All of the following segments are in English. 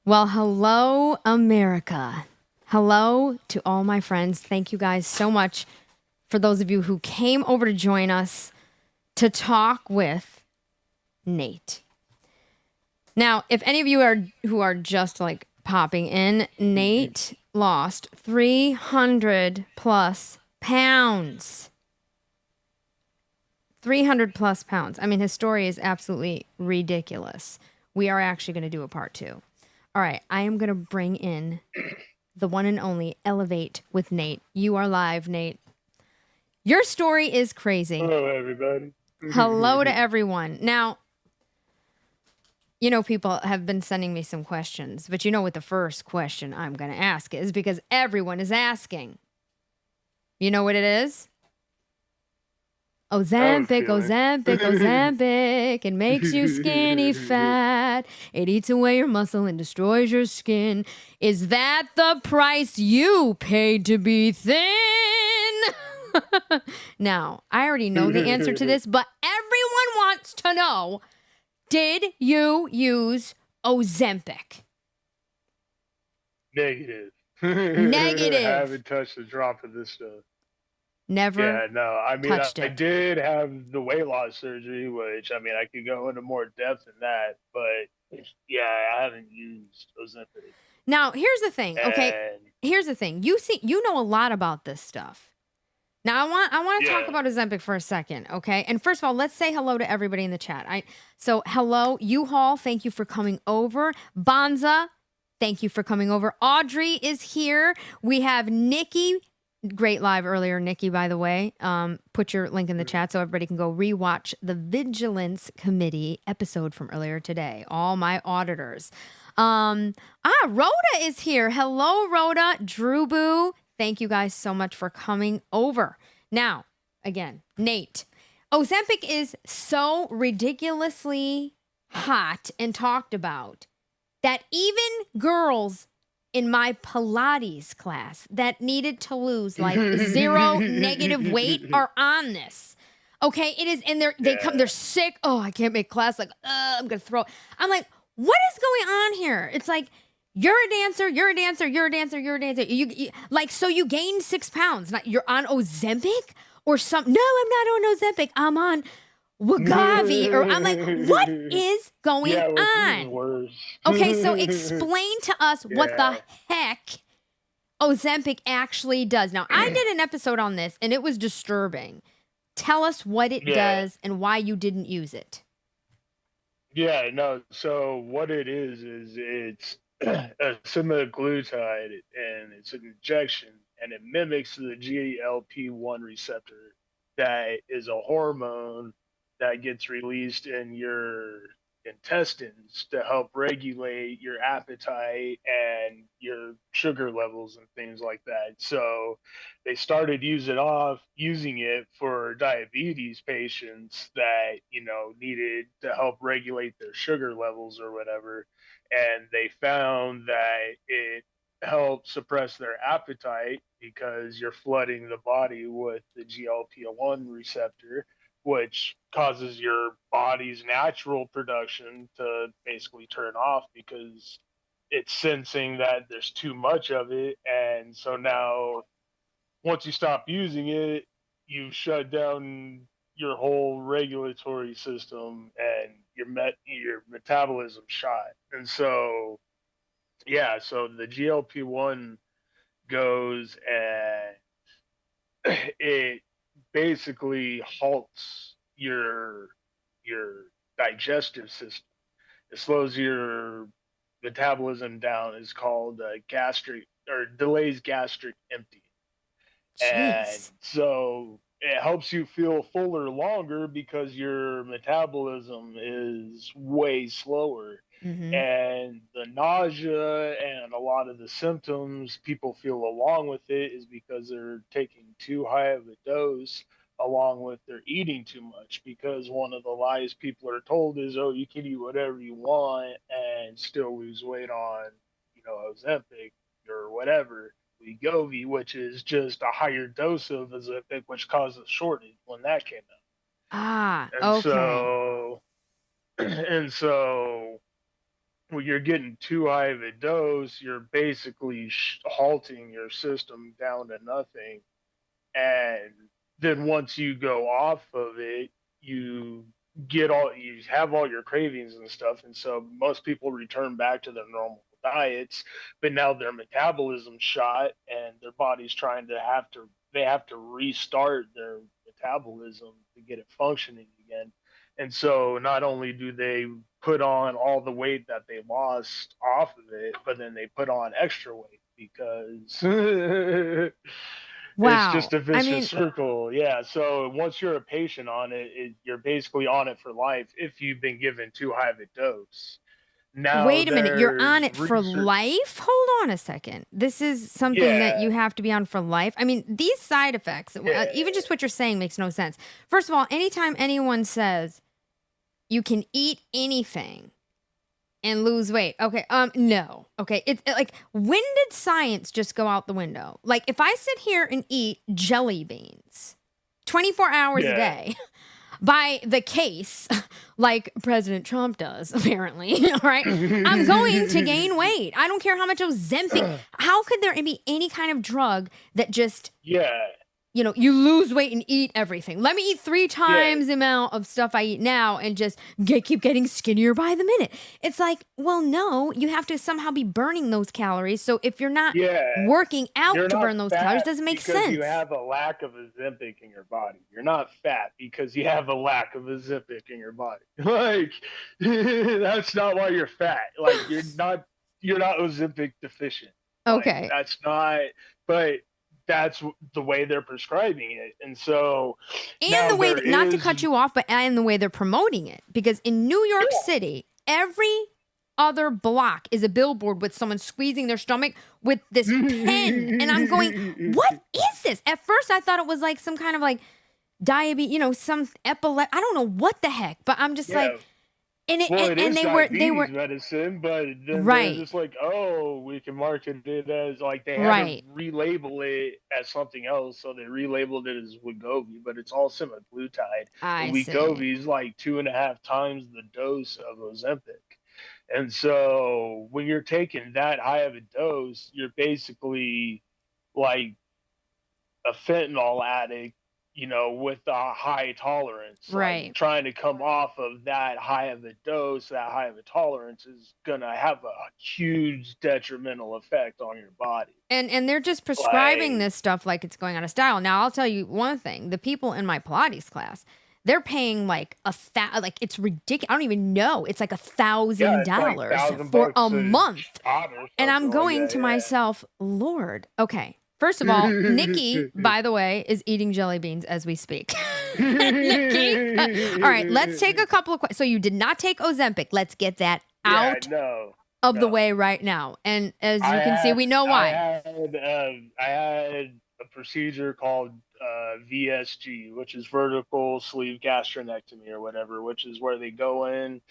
Well, hello, America. Hello to all my friends. Thank you guys so much for those of you who came over to join us to talk with Nate. Now, if any of you who are just like popping in, Nate lost 300 plus pounds. 300 plus pounds. I mean, his story is absolutely ridiculous. We are actually going to do a part 2. All right, I am going to bring in the one and only Elevate with Nate. You are live, Nate. Your story is crazy. Hello, everybody. Hello to everyone. Now, you know, people have been sending me some questions, but you know what the first question I'm going to ask is, because everyone is asking. You know what it is? Ozempic, Ozempic, Ozempic. It makes you skinny fat. It eats away your muscle and destroys your skin. Is that the price you paid to be thin? Now, I already know the answer to this, but everyone wants to know, did you use Ozempic? Negative. Negative. I haven't touched a drop of this stuff. Never Yeah, no. I mean, touched I it. did have the weight loss surgery, which, I mean, I could go into more depth than that, but yeah, I haven't used Ozempic. Now, here's the thing, okay? And Here's the thing. You know a lot about this stuff. Now, I want to talk about Ozempic for a second, okay? And first of all, let's say hello to everybody in the chat. So hello, U-Haul, thank you for coming over. Bonza, thank you for coming over. Audrey is here. We have Nikki. Great live earlier, Nikki, by the way. Put your link in the chat so everybody can go rewatch the Vigilance Committee episode from earlier today. All my auditors. Rhoda is here. Hello, Rhoda. Drew Boo. Thank you guys so much for coming over. Now, again, Nate. Ozempic is so ridiculously hot and talked about that even girls in my Pilates class that needed to lose like 0 negative weight are on this. Okay, it is, and they're sick. Oh, I can't make class. Like, I'm gonna throw. I'm like, what is going on here? It's like, you're a dancer, you're a dancer, you're a dancer, you're a dancer. You like, so you gained 6 pounds. You're on Ozempic or something? No, I'm not on Ozempic. I'm on Wegovy, or I'm like, what is going on? Worse. Okay, so explain to us what the heck Ozempic actually does. Now, I did an episode on this, and it was disturbing. Tell us what it does and why you didn't use it. Yeah, no. So what it is it's a semaglutide, and it's an injection, and it mimics the GLP-1 receptor. That is a hormone that gets released in your intestines to help regulate your appetite and your sugar levels and things like that. So they started using it for diabetes patients that, needed to help regulate their sugar levels or whatever. And they found that it help suppress their appetite because you're flooding the body with the GLP-1 receptor, which causes your body's natural production to basically turn off because it's sensing that there's too much of it. And so now, once you stop using it, you shut down your whole regulatory system and your metabolism shot. And so so the GLP-1 goes and it basically halts your digestive system. It slows your metabolism down. It's called gastric, or delays gastric emptying. And so it helps you feel fuller longer because your metabolism is way slower. And the nausea and a lot of the symptoms people feel along with it is because they're taking too high of a dose, along with they're eating too much. Because one of the lies people are told is, oh, you can eat whatever you want and still lose weight on, Ozempic or whatever. Wegovy, which is just a higher dose of Ozempic, which caused a shortage when that came out. Okay. And so when you're getting too high of a dose, you're basically halting your system down to nothing. And then once you go off of it, you you have all your cravings and stuff. And so most people return back to their normal diets, but now their metabolism's shot and their body's trying to they have to restart their metabolism to get it functioning again. And so not only do they put on all the weight that they lost off of it, but then they put on extra weight because it's Wow. just a I vicious mean, circle. Yeah. So once you're a patient on you're basically on it for life if you've been given too high of a dose. Now wait a minute. You're on there's it for research. life? Hold on a second. This is something that Yeah. you have to be on for life. I mean, these side effects, Yeah. even just what you're saying makes no sense. First of all, anytime anyone says you can eat anything and lose weight. Okay, no. Okay, it's like, when did science just go out the window? Like, if I sit here and eat jelly beans 24 hours a Yeah. day by the case, like President Trump does, apparently, all right, I'm going to gain weight. I don't care how much Ozempic. How could there be any kind of drug that just, Yeah. you know, you lose weight and eat everything? Let me eat 3 Yeah. times the amount of stuff I eat now and just keep getting skinnier by the minute. It's like, well, no, you have to somehow be burning those calories. So if you're not Yeah. working out You're to not burn those calories, it fat doesn't make because you sense. have a lack of Ozempic in your body. You're not fat because you have a lack of Ozempic in your body. Like that's not why you're fat. Like you're not Ozempic deficient. Like Okay. that's not. But that's the way they're prescribing it, and so And now the way there that, not to is. cut you off, but and the way they're promoting it. Because in New York Yeah. City, every other block is a billboard with someone squeezing their stomach with this pen. And I'm going, what is this? At first, I thought it was like some kind of like diabetes, you know, some epilepsy. I don't know what the heck, but I'm just like, Yeah. and it, Well, it and is they were diabetes medicine, but then they're right, just like, oh, we can market it as like they had to right. relabel it as something else, so they relabeled it as Wegovy, but it's all semaglutide. And I see. Wegovy is like 2.5 times the dose of Ozempic. And so when you're taking that high of a dose, you're basically like a fentanyl addict, you know, with a high tolerance, like Right. trying to come off of that high of a dose, that high of a tolerance is going to have a huge detrimental effect on your body. And they're just prescribing Like, this stuff like it's going out of style. Now, I'll tell you one thing. The people in my Pilates class, they're paying like like it's ridiculous. I don't even know. It's like yeah, it's like $1,000 thousand for a bucks a month. shot or And I'm something like going to that. myself, Lord. Okay. First of all, Nikki, by the way, is eating jelly beans as we speak. Nikki. All right, let's take a couple of questions. So you did not take Ozempic. Let's get that Yeah, out no, of the no. way right now. And as I you can see, had we know I why. had I had a procedure called VSG, which is vertical sleeve gastrectomy or whatever, which is where they go in,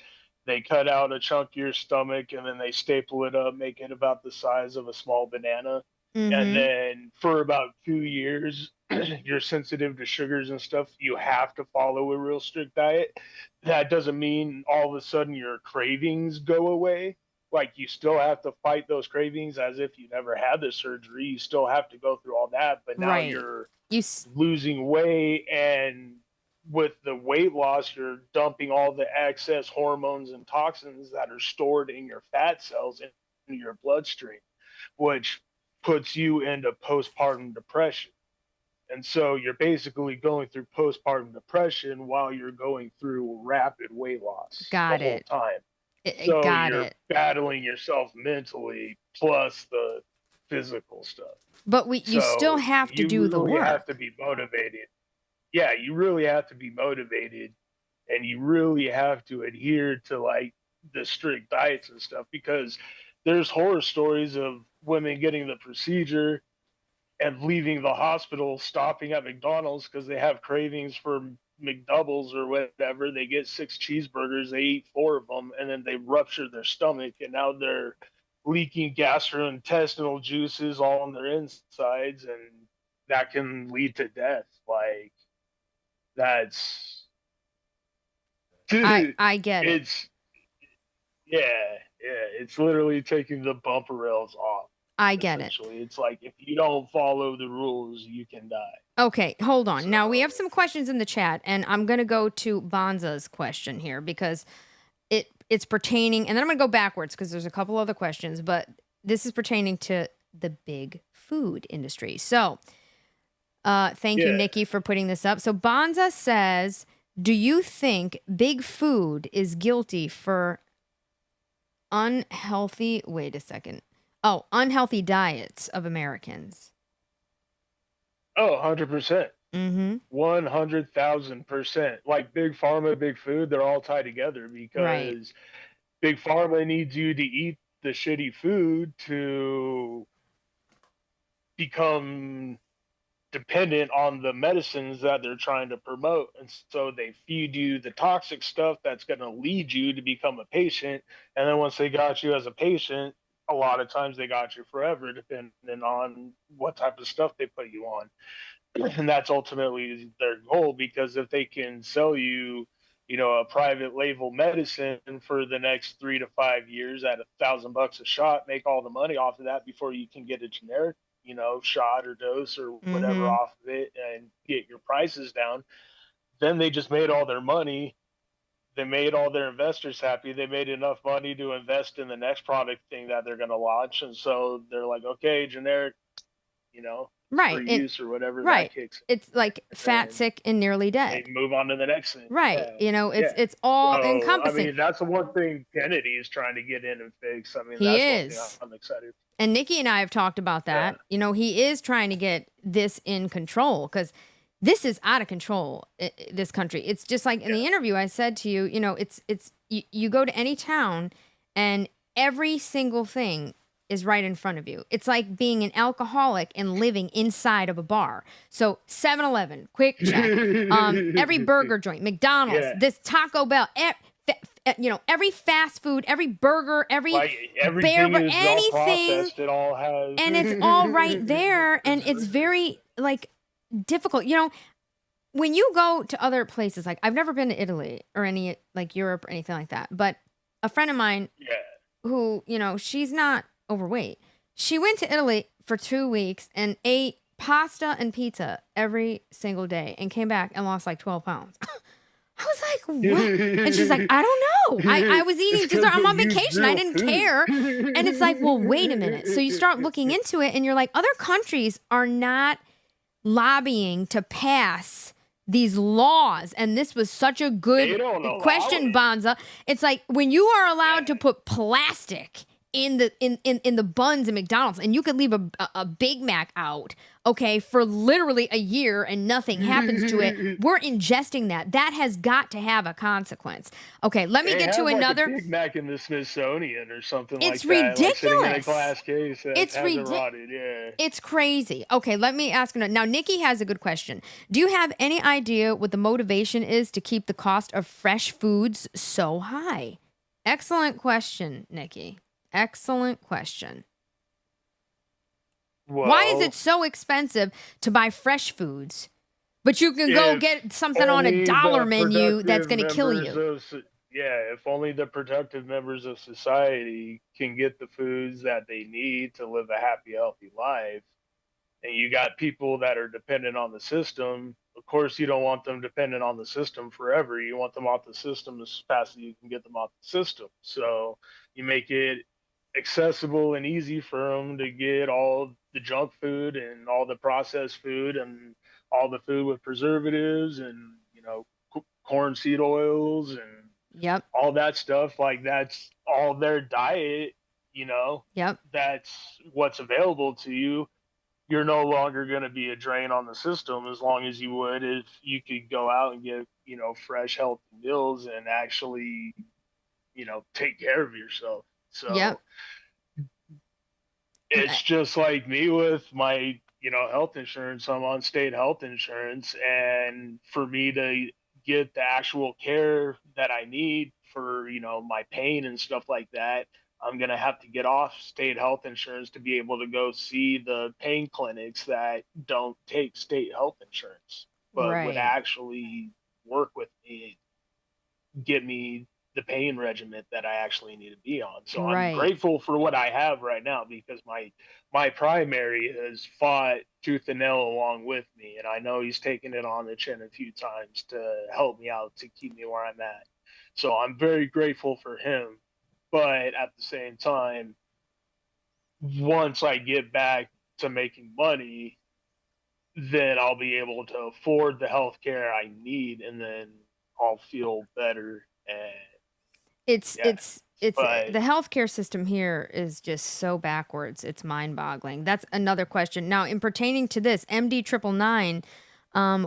they cut out a chunk of your stomach, and then they staple it up, make it about the size of a small banana. And Mm-hmm. then for about 2 years, you're sensitive to sugars and stuff. You have to follow a real strict diet. That doesn't mean all of a sudden your cravings go away. Like you still have to fight those cravings as if you never had the surgery. You still have to go through all that, but now Right. you're You losing weight, and with the weight loss, you're dumping all the excess hormones and toxins that are stored in your fat cells into your bloodstream, which puts you into postpartum depression. And so you're basically going through postpartum depression while you're going through rapid weight loss the got whole it. time. So Got you're it. battling yourself mentally plus the physical stuff. But you still So have to you do the really have to work. be motivated. Yeah, you really have to be motivated, and you really have to adhere to like the strict diets and stuff, because there's horror stories of women getting the procedure and leaving the hospital, stopping at McDonald's because they have cravings for McDoubles or whatever. They get 6 cheeseburgers, they eat 4 of them, and then they rupture their stomach, and now they're leaking gastrointestinal juices all on their insides, and that can lead to death. Like that's I get it. it's yeah, it's literally taking the bumper rails off. I get it. Essentially, it's like if you don't follow the rules, you can die. Okay, hold on. Now we have So some questions in the chat, and I'm gonna go to Bonza's question here because it's pertaining, and then I'm gonna go backwards because there's a couple other questions, but this is pertaining to the big food industry. So thank you, yeah, Nikki, for putting this up. So Bonza says, do you think big food is guilty for unhealthy, wait a second. Oh, unhealthy diets of Americans? oh, 100%. Mm-hmm. 100,000%. Like big pharma, big food, they're all tied together Right. because big pharma needs you to eat the shitty food to become dependent on the medicines that they're trying to promote. And so they feed you the toxic stuff that's going to lead you to become a patient. And then once they got you as a patient, a lot of times they got you forever, depending on what type of stuff they put you on. And that's ultimately their goal, because if they can sell you, a private label medicine for the next 3 to 5 years at $1,000 a shot, make all the money off of that before you can get a generic, shot or dose or whatever Mm-hmm. off of it and get your prices down, then they just made all their money. They made all their investors happy. They made enough money to invest in the next product thing that they're going to launch. And so they're like, okay, generic, Right. free It use or whatever that right. kicks It's like in. fat, And sick, and nearly they dead. move on to the next thing. Right. Yeah. It's Yeah. all So, I encompassing. mean, that's the one thing Kennedy is trying to get in and fix. I mean, He that's one thing is. I'm excited for. And Nikki and I have talked about Yeah. that. He is trying to get this in control because this is out of control, this country. It's just like in the interview I said to you, you go to any town and every single thing is right in front of you. It's like being an alcoholic and living inside of a bar. So 7-Eleven, Quick Check, every burger joint, McDonald's, Yeah. this Taco Bell, every fast food, every burger, every Like everything is all anything, processed. It all has, and it's all right there, and it's very like difficult. When you go to other places, like I've never been to Italy or any like Europe or anything like that, but a friend of mine yeah. who, she's not overweight. She went to Italy for 2 weeks and ate pasta and pizza every single day and came back and lost like 12 pounds. I was like, what? And she's like, I don't know. I was eating dessert. I'm on vacation. I didn't care. And it's like, well, wait a minute. So you start looking into it and you're like, other countries are not lobbying to pass these laws. And this was such a good question, Bonza. It's like when you are allowed to put plastic in the buns at McDonald's, and you could leave a Big Mac out, okay, for literally a year and nothing happens to it. We're ingesting that. That has got to have a consequence. Okay, let me get to another. Like a Big Mac in the Smithsonian or something like that. It's ridiculous. Like sitting in a glass case that It's hasn't rotted. Yeah. It's crazy. Okay, let me ask another. Now, Nikki has a good question. Do you have any idea what the motivation is to keep the cost of fresh foods so high? Excellent question, Nikki. Excellent question. Well, why is it so expensive to buy fresh foods, but you can go get something on a dollar menu that's going to kill you? If only the productive members of society can get the foods that they need to live a happy, healthy life, and you got people that are dependent on the system, of course, you don't want them dependent on the system forever. You want them off the system as fast as you can get them off the system. So you make it accessible and easy for them to get all the junk food and all the processed food and all the food with preservatives and corn seed oils and all that stuff. Like that's all their diet. That's what's available to you. You're no longer going to be a drain on the system as long as you would if you could go out and get fresh healthy meals and actually take care of yourself. So it's just like me with my, health insurance. I'm on state health insurance, and for me to get the actual care that I need for, my pain and stuff like that, I'm going to have to get off state health insurance to be able to go see the pain clinics that don't take state health insurance, but would actually work with me, get me the pain regimen that I actually need to be on. So I'm Right. grateful for what I have right now, because my primary has fought tooth and nail along with me, and I know he's taken it on the chin a few times to help me out to keep me where I'm at. So I'm very grateful for him. But at the same time, once I get back to making money, then I'll be able to afford the health care I need, and then I'll feel better. And It's yeah, it's it's but the healthcare system here is just so backwards. It's mind-boggling. That's another question. Now, in pertaining to this, MD 999,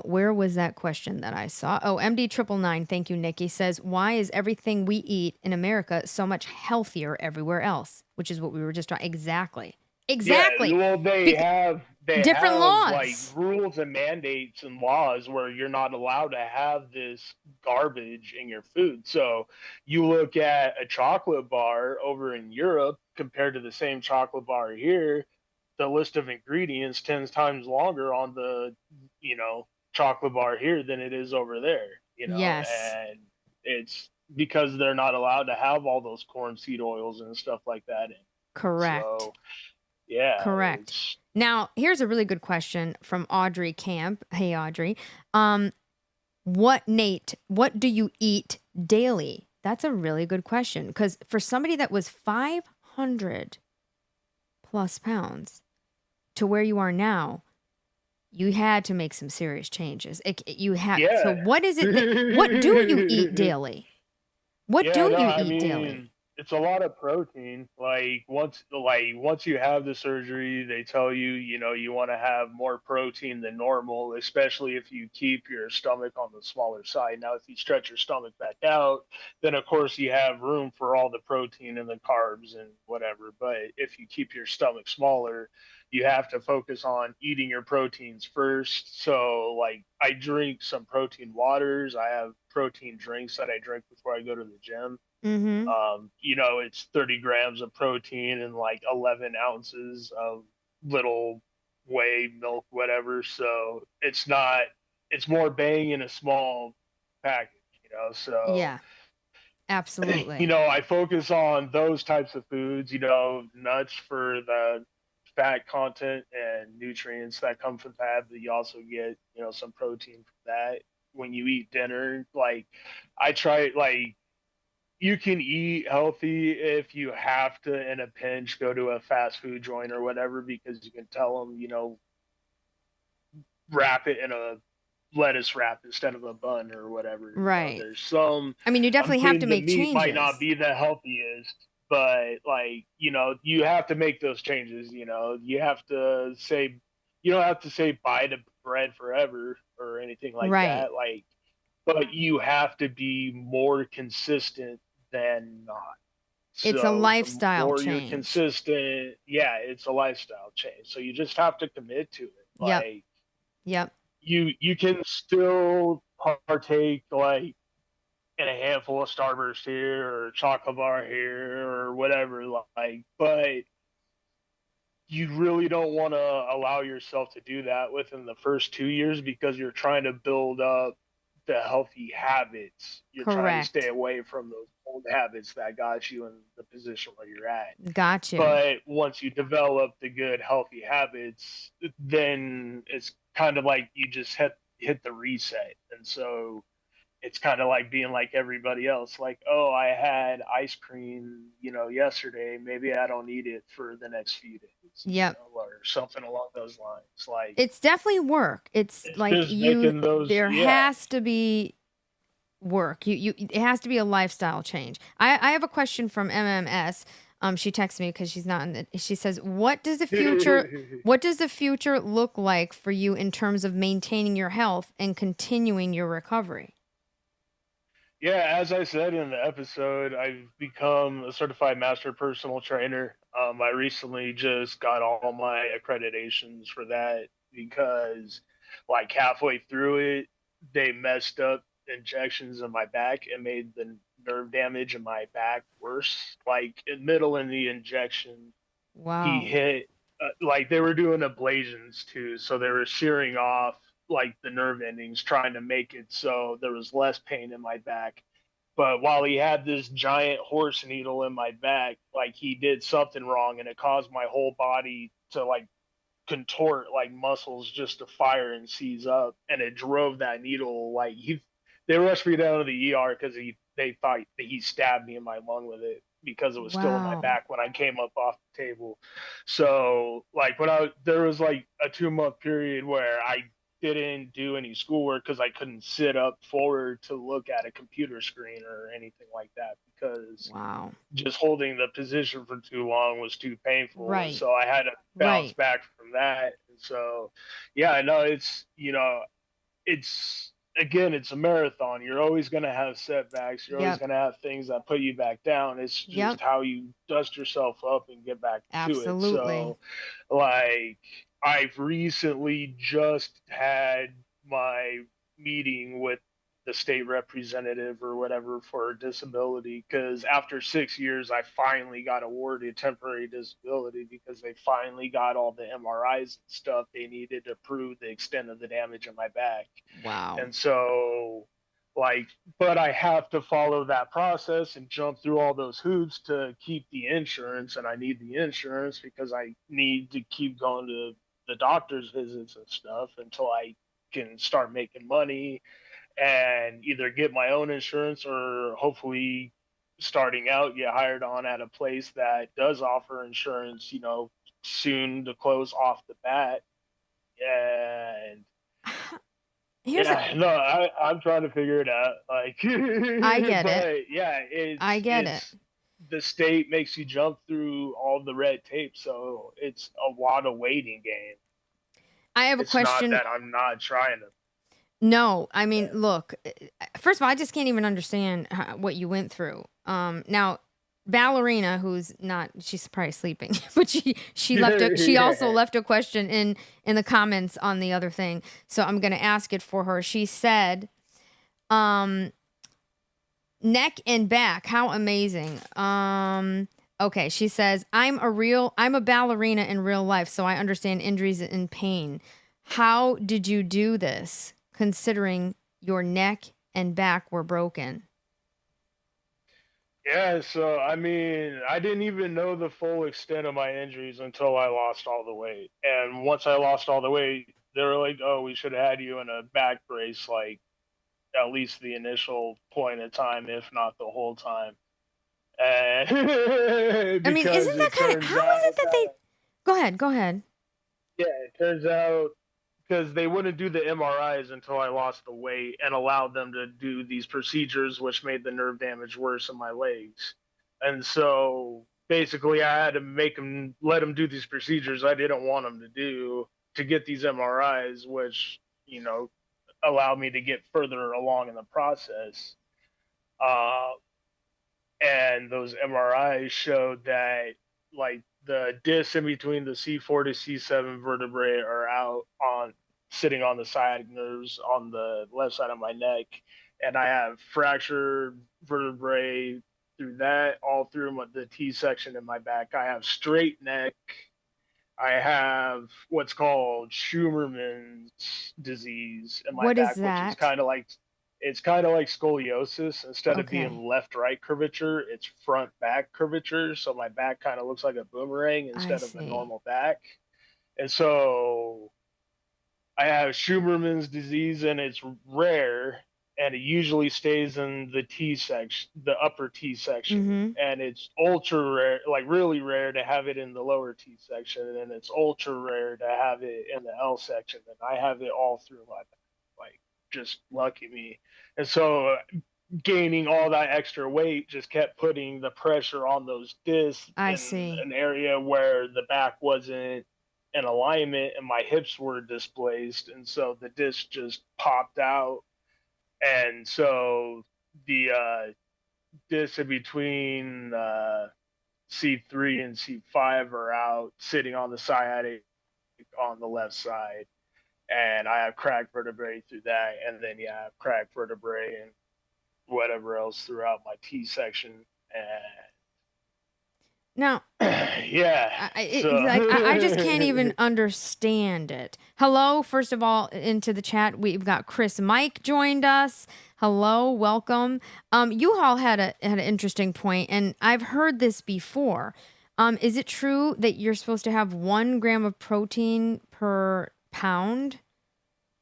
where was that question that I saw? Oh, MD 999, thank you, Nikki, says, why is everything we eat in America so much healthier everywhere else? Which is what we were just talking. Exactly. yeah, Exactly. well, they Different have like laws. rules and mandates and laws where you're not allowed to have this garbage in your food. So you look at a chocolate bar over in Europe compared to the same chocolate bar here, the list of ingredients 10 times longer on the, chocolate bar here than it is over there, Yes. and it's because they're not allowed to have all those corn seed oils and stuff like that in. Correct. So yeah, Correct. it's Now, here's a really good question from Audrey Camp. Hey, Audrey. What do you eat daily? That's a really good question, because for somebody that was 500 plus pounds to where you are now, you had to make some serious changes. So yeah. what is it what do you eat daily? What Yeah, do no, you I eat daily? mean, it's a lot of protein. Once you have the surgery, they tell you, you want to have more protein than normal, especially if you keep your stomach on the smaller side. Now, if you stretch your stomach back out, then of course you have room for all the protein and the carbs and whatever. But if you keep your stomach smaller, you have to focus on eating your proteins first. So, like, I drink some protein waters. I have protein drinks that I drink before I go to the gym. Mm-hmm. It's 30 grams of protein and like 11 ounces of little whey milk, whatever. So it's more bang in a small package. So, Yeah, absolutely. I focus on those types of foods, nuts for the fat content and nutrients that come from that, but you also get, some protein from that when you eat dinner. Like, I try, like, you can eat healthy if you have to, in a pinch, go to a fast food joint or whatever, because you can tell them, wrap it in a lettuce wrap instead of a bun or whatever. Right. There's some, I mean, you I'm definitely have to the make meat might not changes. be the healthiest, but like, you have to make those changes. You don't have to say bye to bread forever or anything like Right. that. Like, but you have to be more consistent than not. It's a So the lifestyle more you're change. consistent, yeah, it's a lifestyle change. So you just have to commit to it. Yep. Like, Yep. you can still partake, like, in a handful of Starburst here or a chocolate bar here or whatever, like, but you really don't want to allow yourself to do that within the first 2 years, because you're trying to build up the healthy habits. You're trying to stay Correct. away from those old habits that got you in the position where you're at. Got you. But once you develop the good healthy habits, then it's kind of like you just hit the reset. And so it's kind of like being like everybody else, like, oh, I had ice cream, yesterday, maybe I don't need it for the next few days, Yep. or something along those lines. Like, It's definitely work. It's it's like just making those, there yeah. has to be work. It has to be a lifestyle change. I have a question from MMS. She texts me because she's not in the, she says, what does the future look like for you in terms of maintaining your health and continuing your recovery? Yeah, as I said in the episode, I've become a certified master personal trainer. I recently just got all my accreditations for that, because, like, halfway through it, they messed up injections in my back and made the nerve damage in my back worse. Like, in middle in the injection, he Wow. hit, like, they were doing ablations too, so they were shearing off like the nerve endings, trying to make it so there was less pain in my back. But while he had this giant horse needle in my back, like he did something wrong and it caused my whole body to like contort like muscles just to fire and seize up, and it drove that needle like they rushed me down to the ER because they thought that he stabbed me in my lung with it because it was still in my Wow. back when I came up off the table. So like there was like a 2 month period where I didn't do any schoolwork because I couldn't sit up forward to look at a computer screen or anything like that because Wow. just holding the position for too long was too painful. And Right. so I had to bounce Right. back from that. And so, yeah, I know it's again, it's a marathon. You're always going to have setbacks. You're always Yep. going to have things that put you back down. It's just Yep. how you dust yourself up and get back to it. Absolutely. So, like, I've recently just had my meeting with the state representative or whatever for disability because after 6 years I finally got awarded temporary disability because they finally got all the MRIs and stuff they needed to prove the extent of the damage in my back. Wow. And so like, but I have to follow that process and jump through all those hoops to keep the insurance, and I need the insurance because I need to keep going to the doctor's visits and stuff until I can start making money and either get my own insurance or hopefully starting out get hired on at a place that does offer insurance, soon to close off the bat. And Here's a yeah, no, I'm trying to figure it out. Like, I get it. but yeah, I get it. it's the state makes you jump through all the red tape, so it's a lot of waiting game. I have a It's not question. that I'm not trying to. No, I mean, Yeah. look, first of all, I just can't even understand what you went through. Now, Ballerina, who's not, she's probably sleeping, but she also Yeah. left a question in the comments on the other thing. So I'm going to ask it for her. She said, neck and back, how amazing. Okay, she says, I'm a ballerina in real life, so I understand injuries and pain. How did you do this, considering your neck and back were broken? Yeah, so I mean, I didn't even know the full extent of my injuries until I lost all the weight. And once I lost all the weight, they were like, "Oh, we should have had you in a back brace, like at least the initial point of time, if not the whole time." I mean, isn't Because that it kind of, how turns is it out that they, that, go ahead. yeah, it turns out because they wouldn't do the MRIs until I lost the weight and allowed them to do these procedures, which made the nerve damage worse in my legs. And so basically, I had to let them do these procedures I didn't want them to do to get these MRIs, which, allowed me to get further along in the process. Uh, and those MRIs showed that like the discs in between the C4 to C7 vertebrae are out on sitting on the sciatic nerves on the left side of my neck, and I have fractured vertebrae through that all through the T section in my back. I have straight neck. I have what's called Schumerman's disease in my What is back, which is that? it's kind of like scoliosis. Instead of being Okay, left right curvature, it's front back curvature. So my back kind of looks like a boomerang I instead of a see. normal back. And so I have Schumerman's disease, and it's rare, and it usually stays in the T section, the upper T section, Mm-hmm. and it's ultra rare, like really rare to have it in the lower T section, and it's ultra rare to have it in the L section, and I have it all through my back, like just lucky me. And so gaining all that extra weight just kept putting the pressure on those discs I in see. an area where the back wasn't in alignment and my hips were displaced, and so the disc just popped out. And so the discs in between C3 and C5 are out sitting on the sciatic on the left side, and I have cracked vertebrae through that, and then I have cracked vertebrae and whatever else throughout my T section. And Now, Yeah. So I just can't even understand it. Hello, first of all, into the chat, we've got Chris Mike joined us. Hello, welcome. U-Haul had an interesting point, and I've heard this before. Is it true that you're supposed to have 1 gram of protein per pound?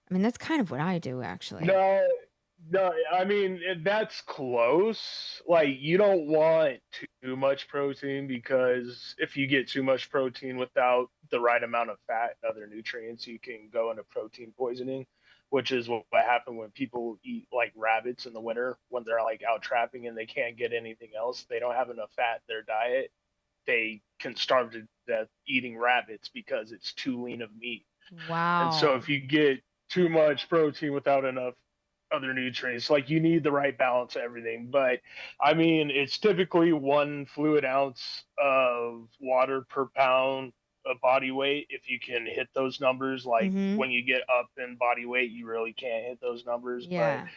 I mean, that's kind of what I do, actually. no, no, I mean that's close. Like you don't want too much protein because if you get too much protein without the right amount of fat and other nutrients, you can go into protein poisoning, which is what happened when people eat like rabbits in the winter when they're like out trapping and they can't get anything else. They don't have enough fat in their diet. They can starve to death eating rabbits because it's too lean of meat. And so Wow. if you get too much protein without enough other nutrients, like you need the right balance of everything. But I mean, it's typically 1 fluid ounce of water per pound of body weight. If you can hit those numbers, like Mm-hmm. when you get up in body weight, you really can't hit those numbers. But Yeah.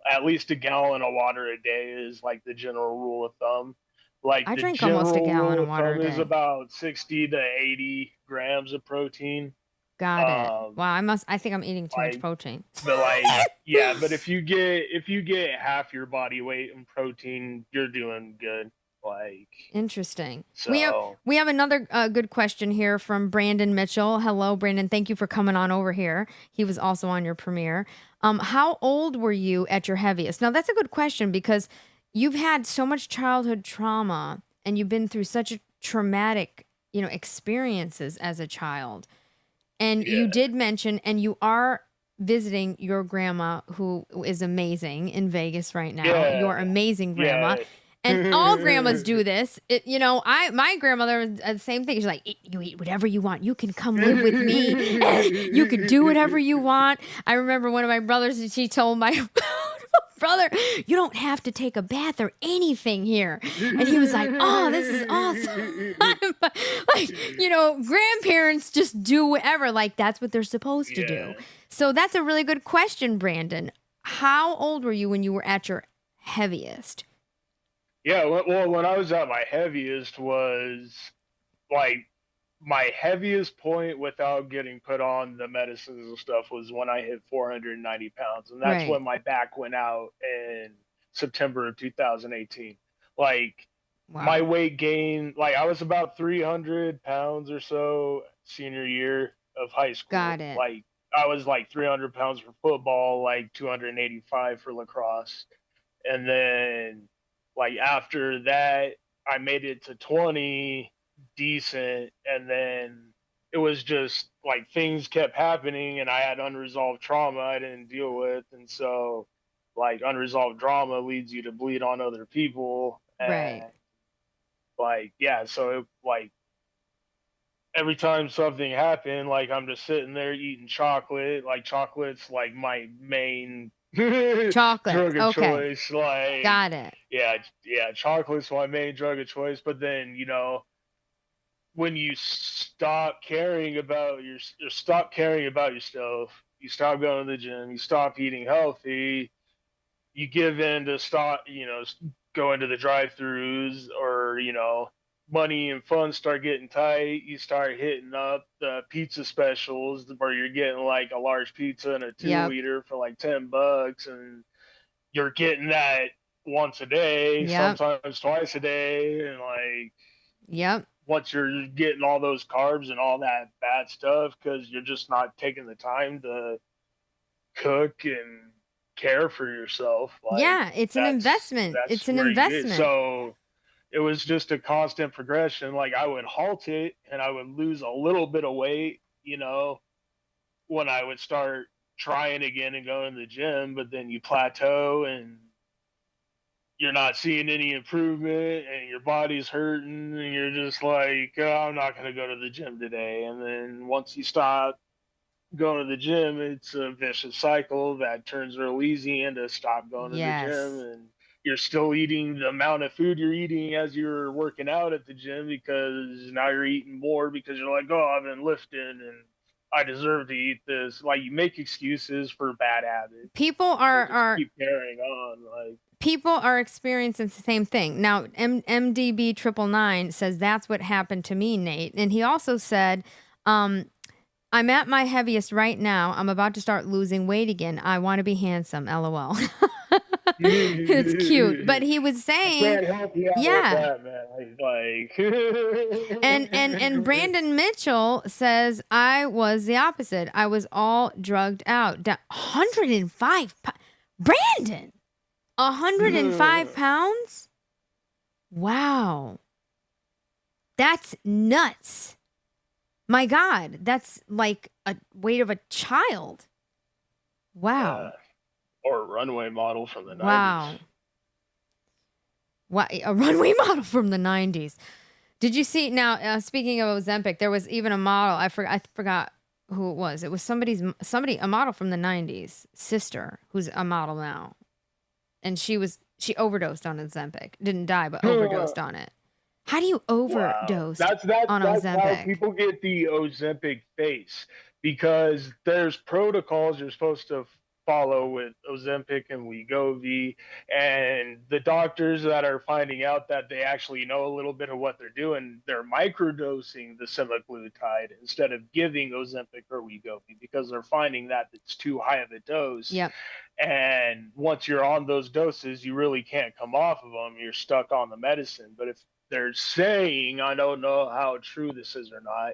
at least a gallon of water a day is like the general rule of thumb. Like I the drink almost a general gallon rule of of water thumb a is day. about 60 to 80 grams of protein. Got it. Um, Wow, I think I'm eating too much like protein. but like, yeah, but if you get half your body weight in protein, you're doing good. Like, Interesting. so We have another good question here from Brandon Mitchell. Hello, Brandon. Thank you for coming on over here. He was also on your premiere. How old were you at your heaviest? Now that's a good question because you've had so much childhood trauma and you've been through such a traumatic, experiences as a child. And you yeah, did mention, and you are visiting your grandma, who is amazing in Vegas right now. yeah, Your amazing grandma. yeah. And all grandmas do this. My grandmother was the same thing. She's like, You eat whatever you want. You can come live with me. You can do whatever you want. I remember one of my brothers, she told my brother, you don't have to take a bath or anything here. And he was like, oh, this is awesome. Grandparents just do whatever. Like, that's what they're supposed to do. Yeah, So that's a really good question, Brandon. How old were you when you were at your heaviest? yeah. Well, when I was at my heaviest was like my heaviest point without getting put on the medicines and stuff was when I hit 490 pounds, and that's Right. when my back went out in September of 2018. Like my Wow. weight gain, like I was about 300 pounds or so senior year of high Got school. it. Like I was like 300 pounds for football, like 285 for lacrosse. And then like after that, I made it to 20 decent. And then it was just like things kept happening and I had unresolved trauma I didn't deal with. And so like unresolved drama leads you to bleed on other people. Right. And like, yeah, so like every time something happened, like I'm just sitting there eating chocolate. Like chocolate's like my main Chocolate. drug of Okay. choice. Like, Got it. yeah, chocolate's my main drug of choice. But then, when you stop caring about you stop caring about yourself, you stop going to the gym, you stop eating healthy, you give in to stop, going to the drive-throughs, or money and funds start getting tight. You start hitting up the pizza specials where you're getting like a large pizza and a two Yep. liter for like $10, and you're getting that once a day, Yep. sometimes twice a day, and like Yep. once you're getting all those carbs and all that bad stuff because you're just not taking the time to cook and care for yourself, like Yeah. It's an that's investment. that's It's an where you get. investment. So it was just a constant progression. Like I would halt it and I would lose a little bit of weight, when I would start trying again and going to the gym, but then you plateau and you're not seeing any improvement and your body's hurting and you're just like, oh, I'm not going to go to the gym today. And then once you stop going to the gym, it's a vicious cycle that turns real easy into stop going to the gym, Yes. and you're still eating the amount of food you're eating as you're working out at the gym because now you're eating more because you're like, oh, I've been lifting, and I deserve to eat this. Like, you make excuses for bad habits People and just are keep carrying on. Like, people are experiencing the same thing. Now, MDB 999 says that's what happened to me, Nate. And he also said, I'm at my heaviest right now. I'm about to start losing weight again. I want to be handsome. LOL. It's cute. But he was I saying, can't help you out with yeah. that, man. Like, And Brandon Mitchell says I was the opposite. I was all drugged out. 105 Brandon, 105 pounds? Wow. That's nuts. My God, that's like a weight of a child. Wow. Or a runway model from the 90s. Wow. What, a runway model from the 90s. Did you see now, speaking of Ozempic, there was even a model, I forgot who it was. It was a model from the 90s, sister, who's a model now. And she overdosed on Ozempic. Didn't die, but overdosed on it. How do you overdose That's on how Ozempic? people get the Ozempic face, because there's protocols you're supposed to follow with Ozempic and Wegovy, and the doctors that are finding out that they actually know a little bit of what they're doing, they're microdosing the semaglutide instead of giving Ozempic or Wegovy, because they're finding that it's too high of a dose. Yep. And once you're on those doses, you really can't come off of them. You're stuck on the medicine. But if they're saying, I don't know how true this is or not,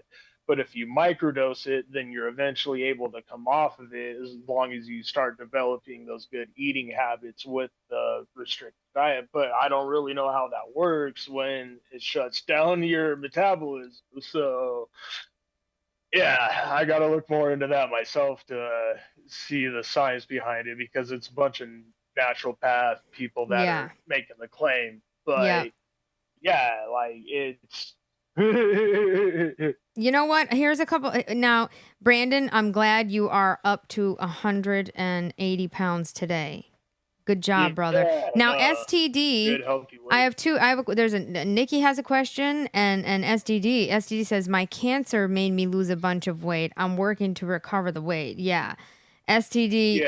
but if you microdose it, then you're eventually able to come off of it, as long as you start developing those good eating habits with the restricted diet. But I don't really know how that works when it shuts down your metabolism. So yeah, I got to look more into that myself to see the science behind it, because it's a bunch of naturopath people that are making the claim. But yeah, like, it's you know what? Here's a couple. Now, Brandon, I'm glad you are up to 180 pounds today. Good job, brother. Now, STD, I have two. Nikki has a question, and STD. STD says, my cancer made me lose a bunch of weight. I'm working to recover the weight. Yeah. STD,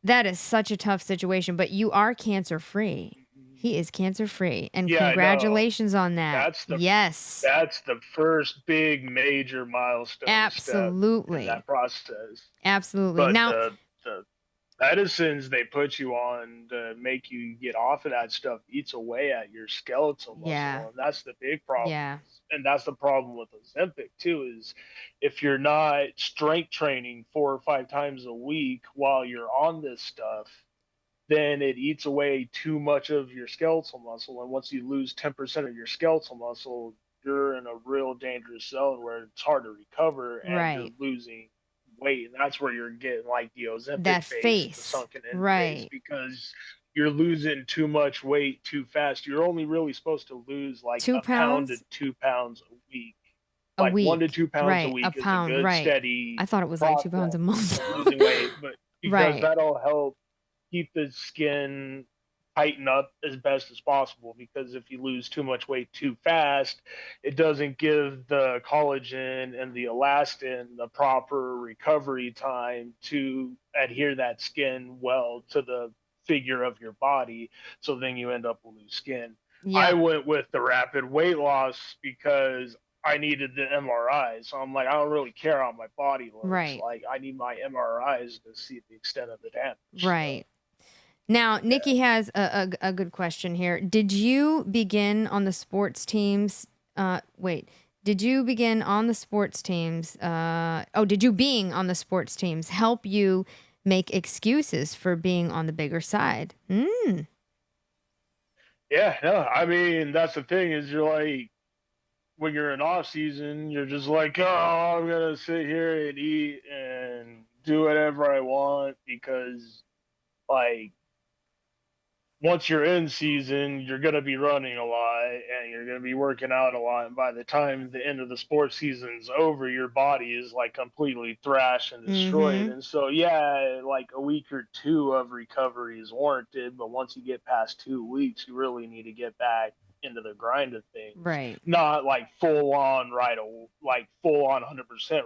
that is such a tough situation, but you are cancer free. He is cancer free, and congratulations on that. Yes, that's the first big major milestone. Absolutely. Step in that process. Absolutely. But now, the medicines they put you on to make you get off of that stuff eats away at your skeletal muscle, and that's the big problem. Yeah. And that's the problem with Ozempic too, is if you're not strength training 4 or 5 times a week while you're on this stuff, then it eats away too much of your skeletal muscle. And once you lose 10% of your skeletal muscle, you're in a real dangerous zone where it's hard to recover, and you're losing weight. And that's where you're getting like the Ozempic face, the sunken in face, because you're losing too much weight too fast. You're only really supposed to lose like a pound to 2 pounds a week. Like 1 to 2 pounds a week is a good steady. I thought it was like 2 pounds a month. Losing weight, but because that'll help keep the skin tighten up as best as possible, because if you lose too much weight too fast, it doesn't give the collagen and the elastin the proper recovery time to adhere that skin well to the figure of your body. So then you end up with loose skin. I went with the rapid weight loss because I needed the MRIs. So I'm like, I don't really care how my body looks. Like, I need my MRIs to see the extent of the damage. Now, Nikki has a good question here. Did you begin on the sports teams? Did you begin on the sports teams? Did you being on the sports teams help you make excuses for being on the bigger side? Yeah, no, I mean, that's the thing, is you're like, when you're in off season, you're just like, oh, I'm going to sit here and eat and do whatever I want, because like, once you're in season, you're going to be running a lot and you're going to be working out a lot. And by the time the end of the sports season's over, your body is like completely thrashed and destroyed. And so, yeah, like a week or 2 of recovery is warranted. But once you get past 2 weeks, you really need to get back into the grind of things. Right. Not like full on 100%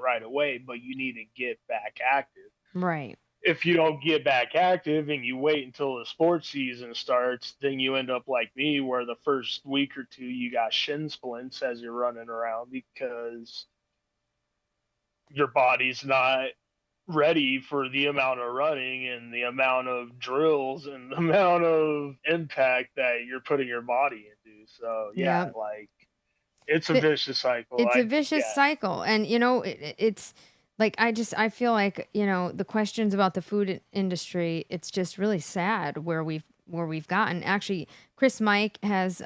right away, but you need to get back active. Right. If you don't get back active and you wait until the sports season starts, then you end up like me, where the first week or two you got shin splints as you're running around because your body's not ready for the amount of running and the amount of drills and the amount of impact that you're putting your body into. So yeah, Yeah. like it's a The, vicious cycle. it's a Yeah, vicious cycle, and it's like I feel like the questions about the food industry. It's just really sad where we've gotten. Actually, Chris Mike has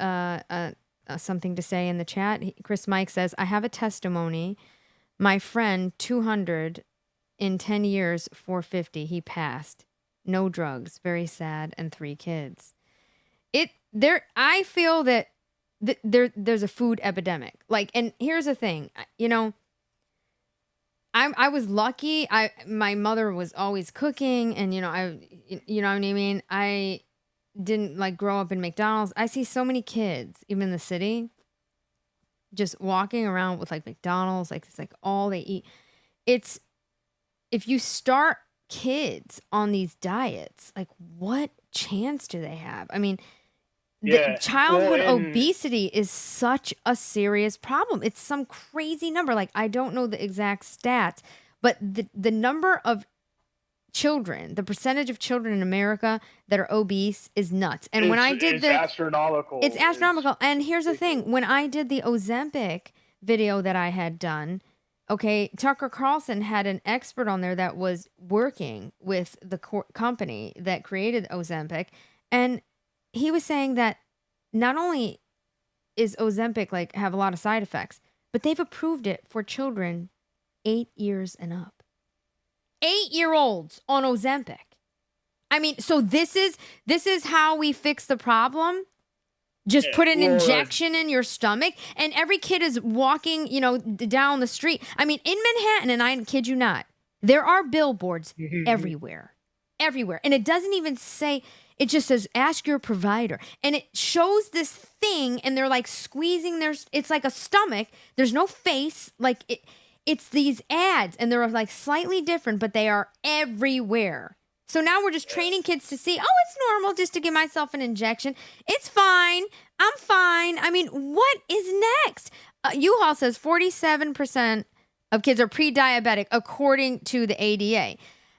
something to say in the chat. Chris Mike says, "I have a testimony. My friend 200 in 10 years, 450. He passed. No drugs. Very sad, and 3 kids." I feel that there's a food epidemic. Like, and here's the thing, I was lucky. My mother was always cooking, and you know what I mean. I didn't like grow up in McDonald's. I see so many kids, even in the city, just walking around with like McDonald's, like it's like all they eat. It's if you start kids on these diets, like what chance do they have? I mean, the yeah. childhood Well, and obesity is such a serious problem. It's some crazy number. Like, I don't know the exact stats, but the number of children, the percentage of children in America that are obese is nuts. And when I did it's astronomical. it's astronomical. And here's the thing, ridiculous. when I did the Ozempic video that I had done, okay, Tucker Carlson had an expert on there that was working with the company that created Ozempic, and he was saying that not only is Ozempic like have a lot of side effects, but they've approved it for children 8 years and up. 8-year-olds on Ozempic. I mean, so this is how we fix the problem. Just put an injection in your stomach, and every kid is walking, down the street. I mean, in Manhattan, and I kid you not, there are billboards everywhere. And it doesn't even say, it just says, ask your provider. And it shows this thing, and they're like squeezing it's like a stomach. There's no face. Like it's these ads, and they're like slightly different, but they are everywhere. So now we're just training kids to see, oh, it's normal just to give myself an injection. It's fine. I'm fine. I mean, what is next? U-Haul says 47% of kids are pre-diabetic, according to the ADA.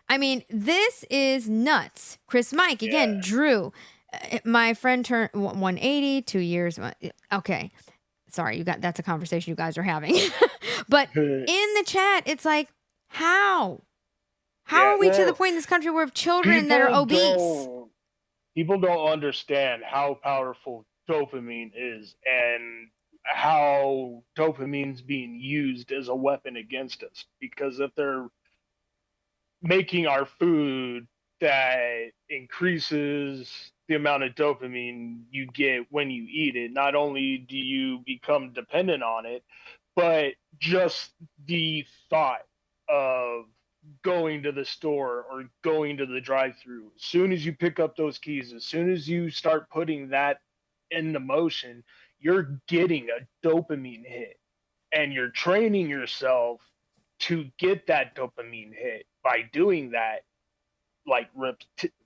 I mean, this is nuts. Chris Mike, again, Drew. My friend turned 180, 2 years. Okay. Sorry, that's a conversation you guys are having. But in the chat, it's like, how? How are we to the point in this country where we have children that are obese? People don't understand how powerful dopamine is and how dopamine's being used as a weapon against us. Because if they're making our food that increases the amount of dopamine you get when you eat it, not only do you become dependent on it, but just the thought of going to the store or going to the drive-through, as soon as you pick up those keys, as soon as you start putting that into motion, you're getting a dopamine hit, and you're training yourself to get that dopamine hit by doing that like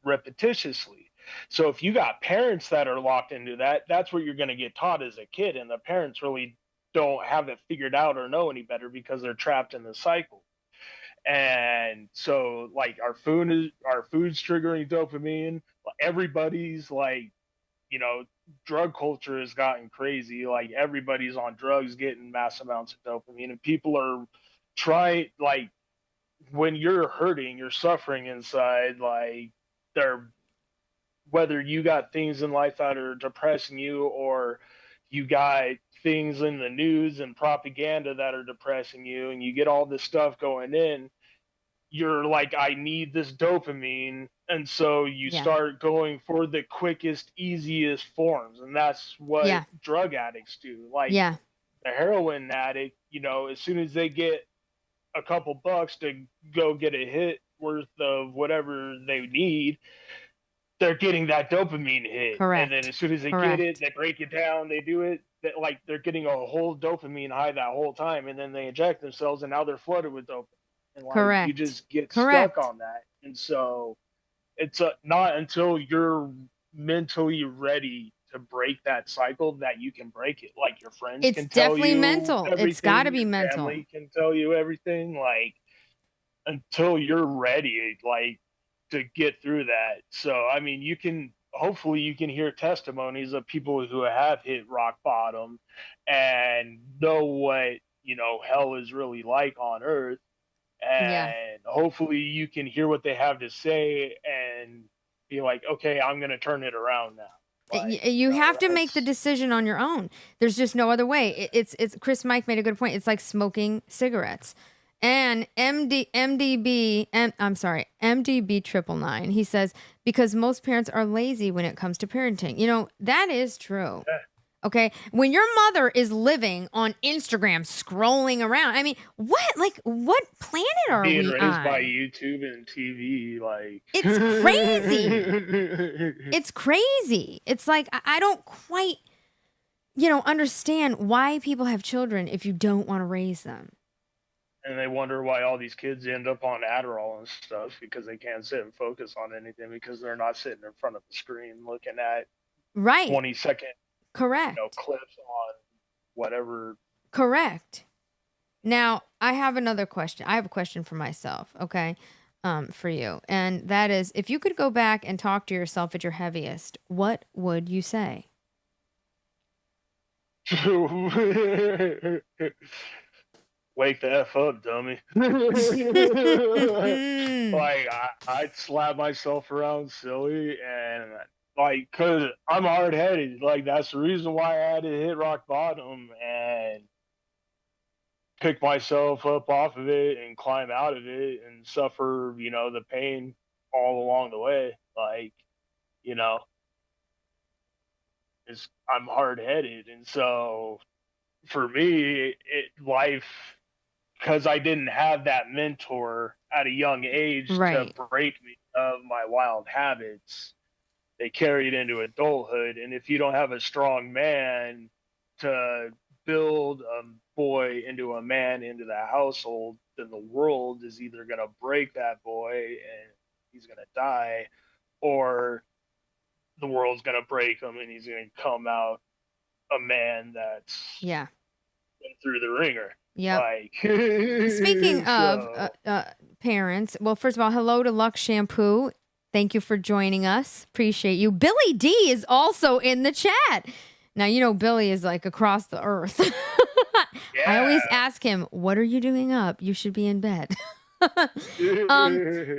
repetitiously. So if you got parents that are locked into that, that's what you're going to get taught as a kid, and the parents really don't have it figured out or know any better because they're trapped in the cycle. And so like our food's triggering dopamine. Everybody's like, drug culture has gotten crazy. Like everybody's on drugs getting mass amounts of dopamine, and people are trying, like, when you're hurting, you're suffering inside, like whether you got things in life that are depressing you, or you got things in the news and propaganda that are depressing you, and you get all this stuff going in, you're like, I need this dopamine. And so you start going for the quickest, easiest forms. And that's what drug addicts do. Like the heroin addict, as soon as they get a couple bucks to go get a hit worth of whatever they need, they're getting that dopamine hit, and then Correct. as soon as they get it, Correct. they break it down, they do it. That like they're getting a whole dopamine high that whole time, and then they inject themselves, and now they're flooded with dopamine, and like you Correct. just get stuck Correct. on that. And so it's not until you're mentally ready to break that cycle that you can break it. Like your friends It's can tell definitely you mental. It's got to everything, be your mental. family can tell you everything. Like until you're ready, like to get through that. So I mean, you can hopefully you can hear testimonies of people who have hit rock bottom and know what hell is really like on earth, Yeah. and hopefully you can hear what they have to say and be like, okay, I'm gonna turn it around now. Like You have to make the that's decision on your own. There's just no other way. It's Chris Mike made a good point. It's like smoking cigarettes. And I'm sorry, MDB 999. He says because most parents are lazy when it comes to parenting. That is true. Okay. When your mother is living on Instagram, scrolling around, I mean, what planet are being we raised by on? YouTube and TV. Like It's crazy. It's crazy. It's like, I don't quite, understand why people have children if you don't want to raise them. and they wonder why all these kids end up on Adderall and stuff because they can't sit and focus on anything because they're not sitting in front of the screen looking at Right. 20-second Correct. clips on whatever. Correct. Now, I have another question. I have a question for myself, okay? For you. And that is, if you could go back and talk to yourself at your heaviest, what would you say? Wake the F up, dummy. Like I'd slap myself around silly and like cause I'm hard headed. Like that's the reason why I had to hit rock bottom and pick myself up off of it and climb out of it and suffer, the pain all along the way. Like, you know, I'm hard headed. And so for me, life, because I didn't have that mentor at a young age to Right. break me of my wild habits, they carried into adulthood. And if you don't have a strong man to build a boy into a man into the household, then the world is either going to break that boy and he's going to die, or the world's going to break him and he's going to come out a man that's Yeah. been through the ringer. Yep. Like, Speaking of so, parents, well, first of all, hello to Lux Shampoo. Thank you for joining us. Appreciate you. Billy D is also in the chat. Now, Billy is like across the earth. I always yeah. ask him, what are you doing up? You should be in bed.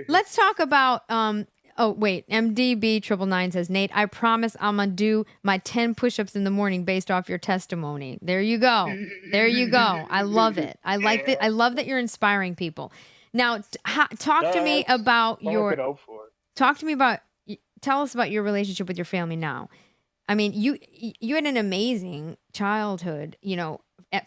Let's talk about, oh, wait, MDB 999 says, Nate, I promise I'm going to do my 10 push-ups in the morning based off your testimony. There you go. There you go. I love it. I like that. I love that you're inspiring people. Now, talk to me That's about all I could hope for. tell us about your relationship with your family now. I mean, you had an amazing childhood,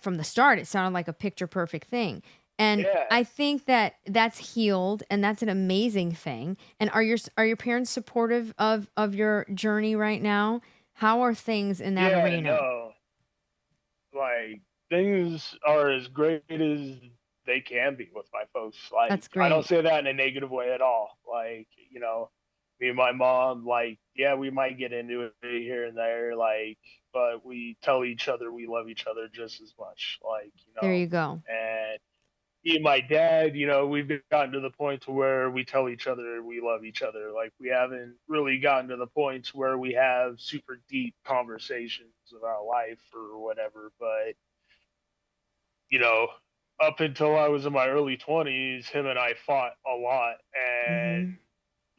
from the start. It sounded like a picture perfect thing. And Yeah. I think that that's healed and that's an amazing thing. And are your parents supportive of your journey right now? How are things in that Yeah, arena? no. Like things are as great as they can be with my folks. Like That's I don't great. say that in a negative way at all. Like, me and my mom, like, yeah, we might get into it here and there, like, but we tell each other we love each other just as much. Like, There you go. and me and my dad, we've gotten to the point to where we tell each other we love each other. Like we haven't really gotten to the points where we have super deep conversations about life or whatever. But you know, up until I was in my early 20s, him and I fought a lot, and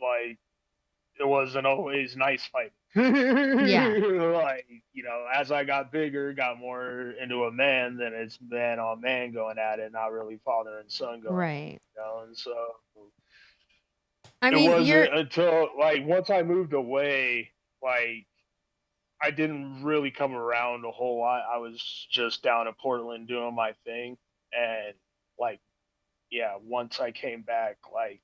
Hmm. like it wasn't always nice fighting. Yeah. Like, as I got bigger, got more into a man, then it's man on man going at it, not really father and son going at Right. it. And so I it mean, you're wasn't until like once I moved away, like I didn't really come around a whole lot. I was just down in Portland doing my thing. And like, yeah, once I came back, like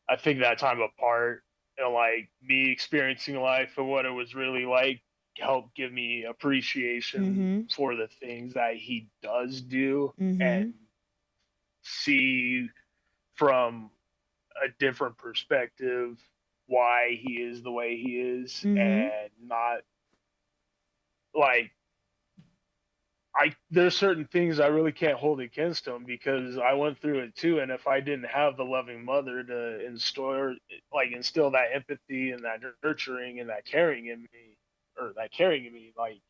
I think that time apart and like me experiencing life and what it was really like helped give me appreciation Mm-hmm. for the things that he does do and Mm-hmm. see from a different perspective why he is the way he is, Mm-hmm. and not like there's certain things I really can't hold against him because I went through it too. And if I didn't have the loving mother to instill that empathy and that nurturing and that caring in me, or that caring in me, like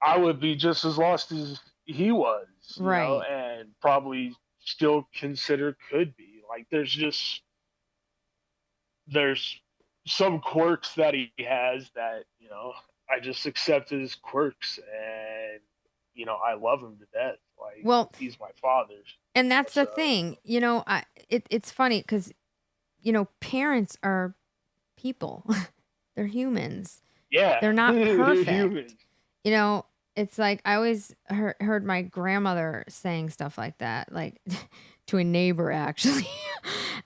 I would be just as lost as he was, Right. and probably still could be. Like there's some quirks that he has that, I just accept his quirks, and I love him to death. Like Well, he's my father. and that's the So thing, it's funny because, parents are people. They're humans. yeah, They're not perfect. humans. You know, it's like I always heard my grandmother saying stuff like that, like to a neighbor actually.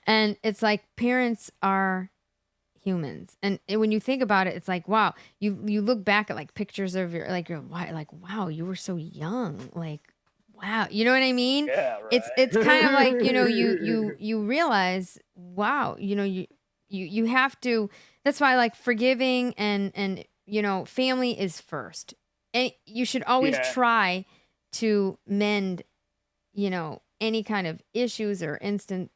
And it's like parents are humans. And when you think about it, it's like, wow, you look back at like pictures of wow, you were so young. Like, wow, you know what I mean? Yeah, It's kind of like, right. you realize, wow, you have to, that's why like forgiving and family is first. And you should always Yeah, try to mend, any kind of issues or yeah.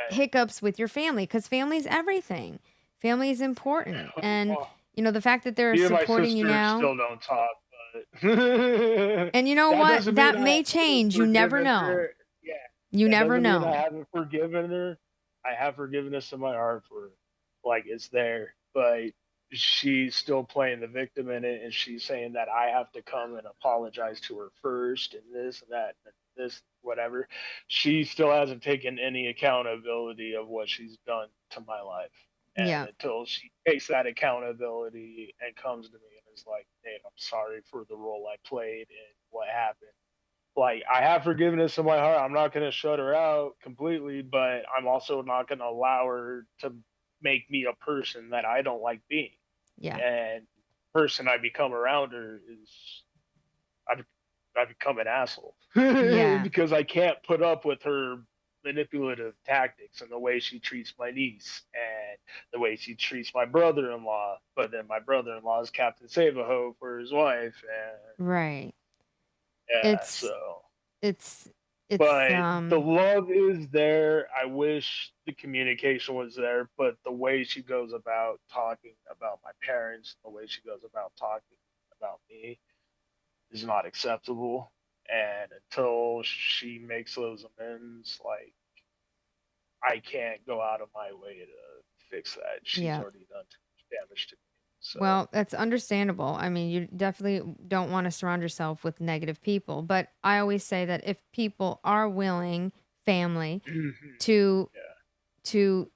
hiccups with your family, because family's everything. Family is important. And, Well, the fact that they're me and my supporting you sister now, still don't talk, but and you know that what? doesn't mean That I may haven't change. You never forgiven know. her. Yeah, You that never doesn't mean I know. haven't forgiven her. I have forgiveness in my heart for her. Like it's there, but she's still playing the victim in it, and she's saying that I have to come and apologize to her first, and this and that, and this whatever. She still hasn't taken any accountability of what she's done to my life. Yeah. And until she takes that accountability and comes to me and is like, "Nate, I'm sorry for the role I played and what happened." Like I have forgiveness in my heart. I'm not going to shut her out completely, but I'm also not going to allow her to make me a person that I don't like being. Yeah. And the person I become around her is I, I become an asshole Yeah. because I can't put up with her manipulative tactics and the way she treats my niece and the way she treats my brother-in-law. But then my brother-in-law is Captain Save-A-Ho for his wife, and Right. yeah, It's so. it's it's But the love is there. I wish the communication was there, but the way she goes about talking about my parents, the way she goes about talking about me is not acceptable. And until she makes those amends, like I can't go out of my way to fix that. She's yeah. already done too much damage to me. So Well, that's understandable. I mean, you definitely don't want to surround yourself with negative people, but I always say that if people are willing, family, to yeah, to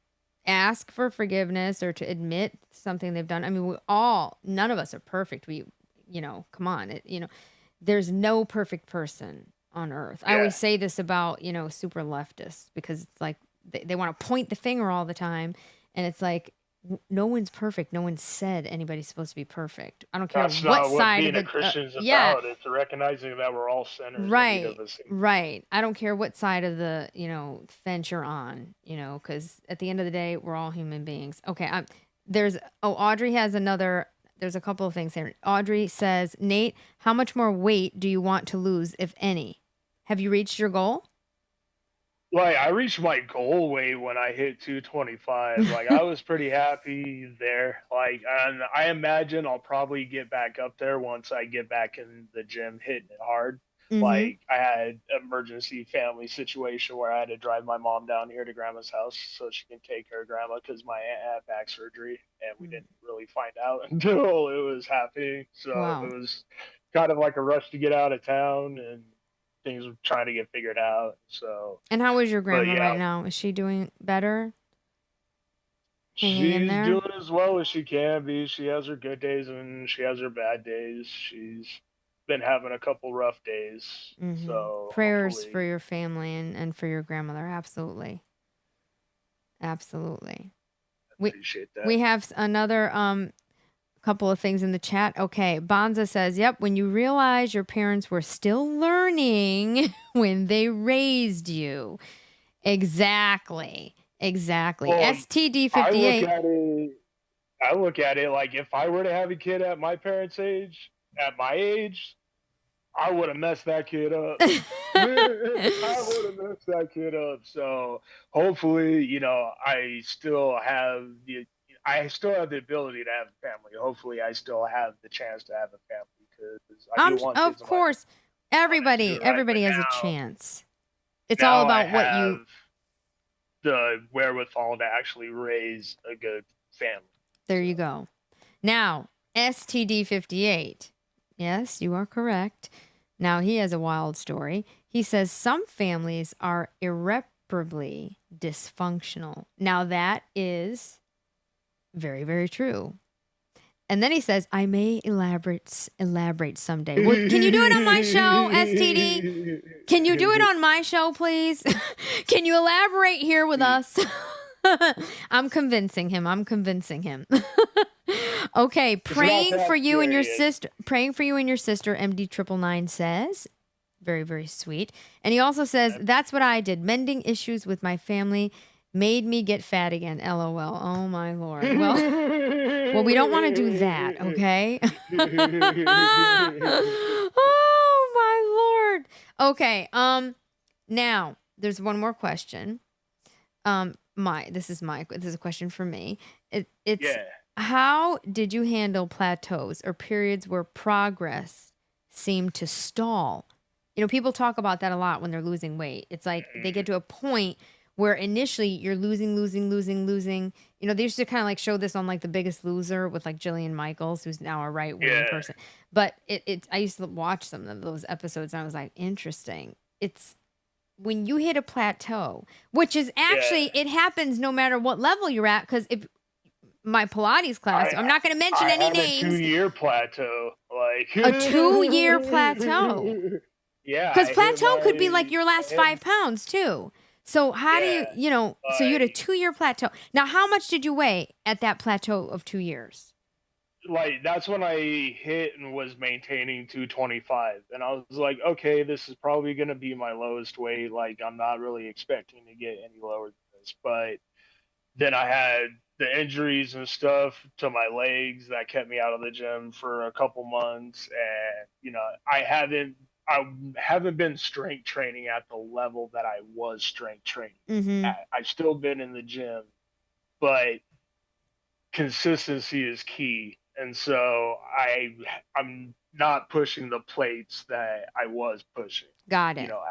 ask for forgiveness or to admit something they've done. I mean, none of us are perfect. Come on, there's no perfect person on earth. I yeah, always say this about, super leftists, because it's like they want to point the finger all the time. And it's like, no one's perfect. No one said anybody's supposed to be perfect. I don't care that's what not what side of being a the, Christian is yeah, about. It's recognizing that we're all sinners in need right, of a savior. right. I don't care what side of the, fence you're on, because at the end of the day, we're all human beings. Okay. Audrey has there's a couple of things here. Audrey says, Nate, how much more weight do you want to lose, if any? Have you reached your goal? Like I reached my goal weight when I hit 225. Like I was pretty happy there. Like, and I imagine I'll probably get back up there once I get back in the gym hitting it hard. Mm-hmm. Like I had emergency family situation where I had to drive my mom down here to grandma's house so she can take care of grandma because my aunt had back surgery, and we didn't really find out until it was happening. So Wow. it was kind of like a rush to get out of town, and things were trying to get figured out. So And how is your but grandma yeah, right now? Is she doing better? Hanging in she's there? doing as well as she can be. She has her good days and she has her bad days. She's been having a couple rough days. Mm-hmm. So Prayers for hopefully, your family and for your grandmother. Absolutely. Absolutely. appreciate that. We have another couple of things in the chat. Okay, Bonza says, "Yep, when you realize your parents were still learning when they raised you." Exactly. Well, STD58. I look at it like if I were to have a kid at my parents' age, at my age, I would have messed that kid up. I would have messed that kid up. So hopefully, you know, I still have the ability to have a family. Hopefully, I still have the chance to have a family because I do want Of kids. course, everybody has a chance. It's all about what you. The wherewithal to actually raise a good family. There you go. Now, STD58. Yes, you are correct. Now, he has a wild story. He says some families are irreparably dysfunctional. Now, that is very, very true. And then he says, I may elaborate someday. Well, can you do it on my show, STD? Can you do it on my show, please? Can you elaborate here with us? I'm convincing him. Okay, praying for you and your sister. Praying for you and your sister, MD999 says. Very, very sweet. And he also says, that's what I did. Mending issues with my family made me get fat again. LOL. Oh, my Lord. Well, we don't want to do that, okay? Oh, my Lord. Okay, now, there's one more question. This is a question for me. It's how did you handle plateaus or periods where progress seemed to stall? You know, people talk about that a lot when they're losing weight. It's like they get to a point where initially you're losing. You know, they used to kind of like show this on like The Biggest Loser with like Jillian Michaels, who's now a right-wing person. But I used to watch some of those episodes and I was like, interesting. It's when you hit a plateau, which is actually, it happens no matter what level you're at. Because if my Pilates class, I'm not going to mention any names. A 2-year plateau. Like a 2-year plateau. Yeah. Because plateau could be like your last 5 pounds too. So how do you know, so you had a 2-year plateau. Now, how much did you weigh at that plateau of 2 years? Like, that's when I hit and was maintaining 225. And I was like, okay, this is probably going to be my lowest weight. Like, I'm not really expecting to get any lower than this. But then I had the injuries and stuff to my legs that kept me out of the gym for a couple months. And, you know, I haven't been strength training at the level that I was strength training at. I've still been in the gym, but consistency is key. And so I'm not pushing the plates that I was pushing. Got it. You know,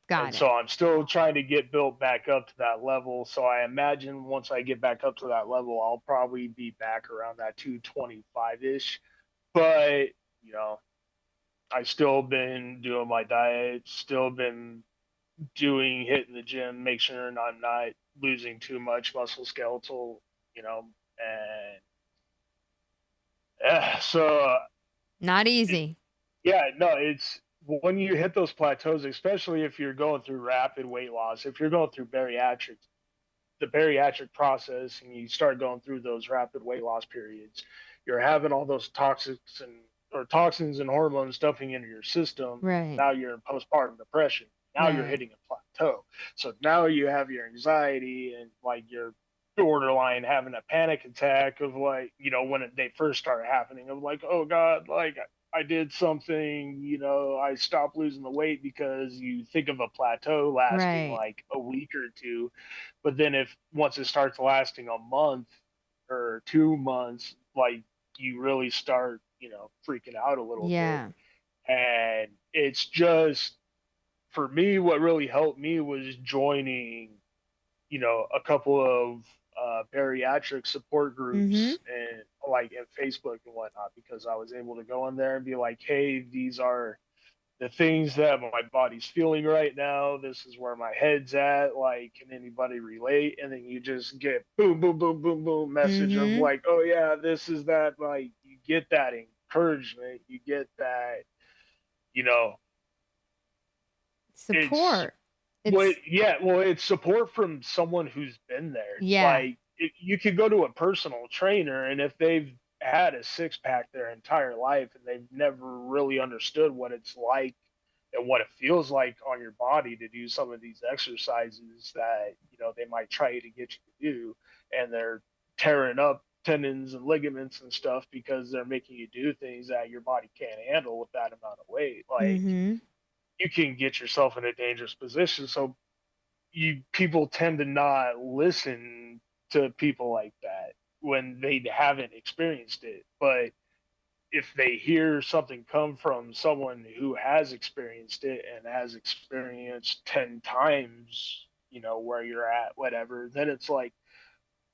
Got it. So I'm still trying to get built back up to that level. So I imagine once I get back up to that level, I'll probably be back around that 225-ish. But, you know, I've still been doing my diet, still been hitting the gym, make sure I'm not losing too much muscle skeletal, you know, and so not easy. It's when you hit those plateaus, especially if you're going through rapid weight loss, if you're going through the bariatric process, and you start going through those rapid weight loss periods, you're having all those toxins and hormones stuffing into your system. Right. Now you're in postpartum depression. Now you're hitting a plateau. So now you have your anxiety and like you're borderline having a panic attack of like, you know, when they first start happening of like, oh God, like I did something, you know, I stopped losing the weight, because you think of a plateau lasting like a week or two. But then once it starts lasting a month or 2 months, like you really start, you know, freaking out a little bit. And it's just, for me, what really helped me was joining, you know, a couple of bariatric support groups and like in Facebook and whatnot, because I was able to go in there and be like, hey, these are the things that my body's feeling right now. This is where my head's at. Like, can anybody relate? And then you just get boom, boom, boom, boom, boom message of like, oh yeah, this is that. Like, you get that encouragement. You get that, you know, support. It's support from someone who's been there. Yeah. Like, you could go to a personal trainer, and if they've had a six pack their entire life and they've never really understood what it's like and what it feels like on your body to do some of these exercises that they might try to get you to do, and they're tearing up tendons and ligaments and stuff because they're making you do things that your body can't handle with that amount of weight. Like, Mm-hmm. you can get yourself in a dangerous position. So people tend to not listen to people like that when they haven't experienced it. But if they hear something come from someone who has experienced it and has experienced 10 times, where you're at, whatever, then it's like,